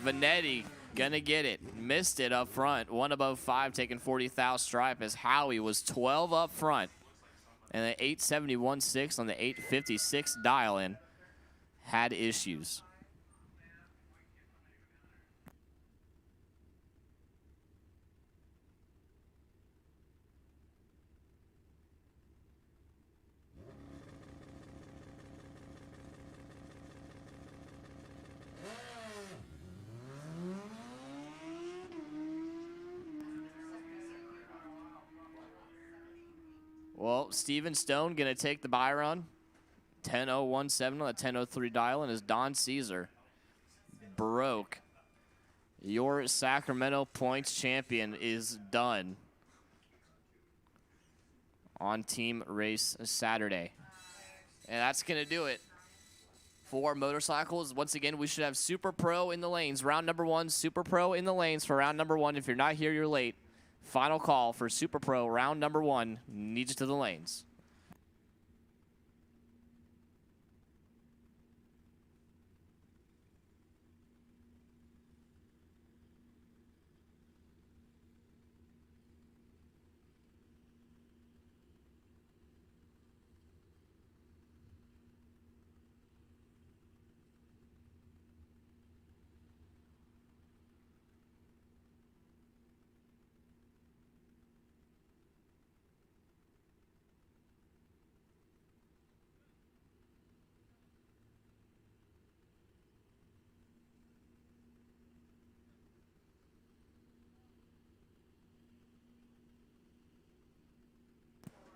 Vanetti gonna get it. Missed it up front. One above 5 taking 40,000 stripe as Howie was 12 up front. And the 871.6 on the 856 dial-in had issues. Well, Steven Stone going to take the buy run. 10.017 on the 10.03 dial, and as Don Caesar broke, your Sacramento points champion is done on Team Race Saturday. And that's going to do it for motorcycles. Once again, we should have Super Pro in the lanes. Round number 1, Super Pro in the lanes for round number 1. If you're not here, you're late. Final call for Super Pro, round number 1. Needs you to the lanes.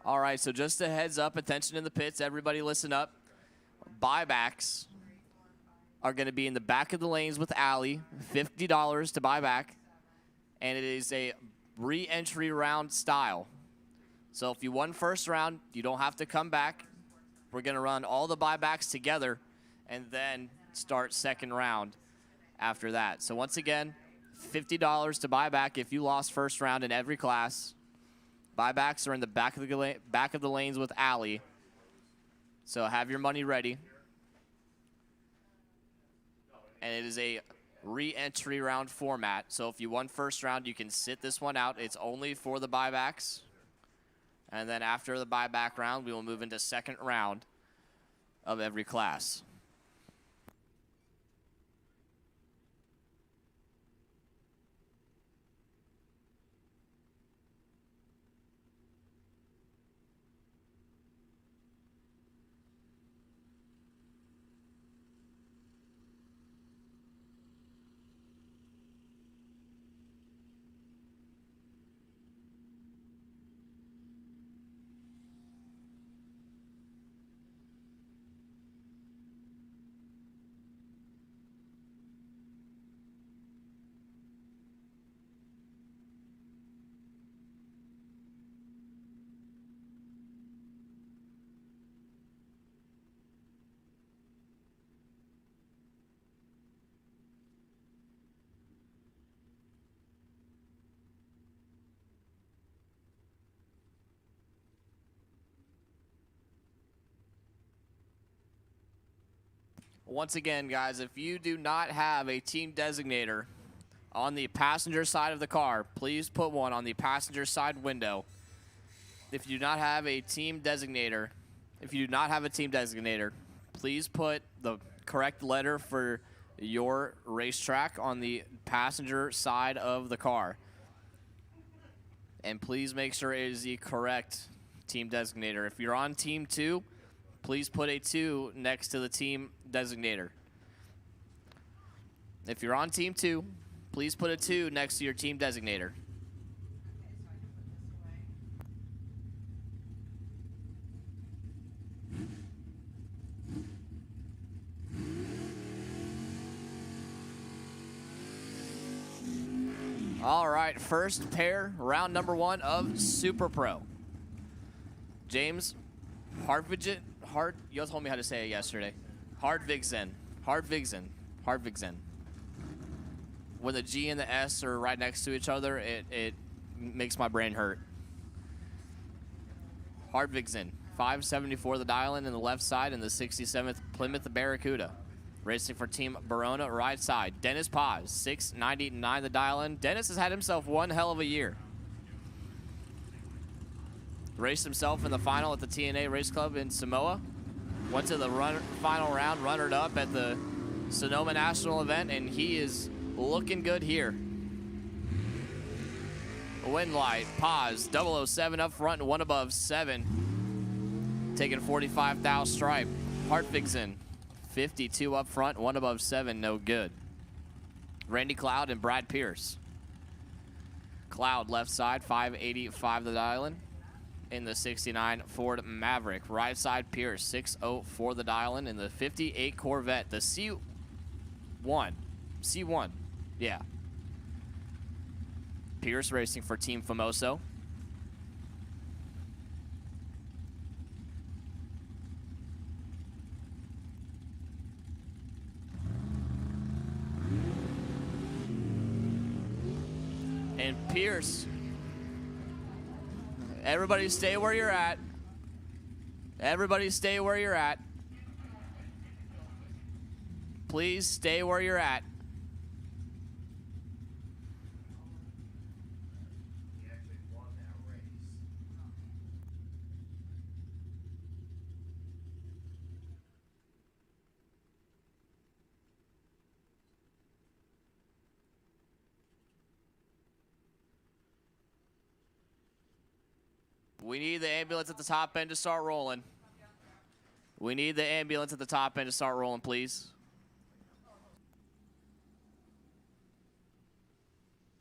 All right, so just a heads up, attention in the pits, everybody listen up. Buybacks are going to be in the back of the lanes with Allie, $50 to buy back, and it is a re-entry round style. So if you won first round, you don't have to come back. We're going to run all the buybacks together and then start second round after that. So once again, $50 to buy back if you lost first round in every class. Buybacks are in the back of the lanes with Allie. So have your money ready. And it is a re-entry round format. So if you won first round, you can sit this one out. It's only for the buybacks. And then after the buyback round, we will move into second round of every class. Once again, guys, if you do not have a team designator on the passenger side of the car, please put one on the passenger side window. If you do not have a team designator, please put the correct letter for your racetrack on the passenger side of the car. And please make sure it is the correct team designator. If you're on Team 2, please put a 2 next to the team designator. If you're on Team 2, please put a 2 next to your team designator. All right, first pair, round number 1 of Super Pro. James you told me how to say it yesterday. Hardvigsen. When the G and the S are right next to each other, it makes my brain hurt. Hardvigsen 574 the dial-in the left side, and the 67th Plymouth Barracuda. Racing for Team Barona, right side. Dennis Paz, 699 the dial-in. Dennis has had himself one hell of a year. Raced himself in the final at the TNA Race Club in Samoa. Went to the final round, runner-up at the Sonoma National event, and he is looking good here. Wind light, Paz, 007 up front and 1 above 7. Taking 45 thou stripe. Hartvigsen, 52 up front, 1 above 7, no good. Randy Cloud and Brad Pierce. Cloud left side, 585 the dial-in. In the 69 Ford Maverick. Right side Pierce, 604 the dial-in. In the 58 Corvette, the C1. Yeah. Pierce racing for Team Famoso. And Pierce, everybody stay where you're at. Everybody stay where you're at. Please stay where you're at. We need the ambulance at the top end to start rolling. We need the ambulance at the top end to start rolling, please.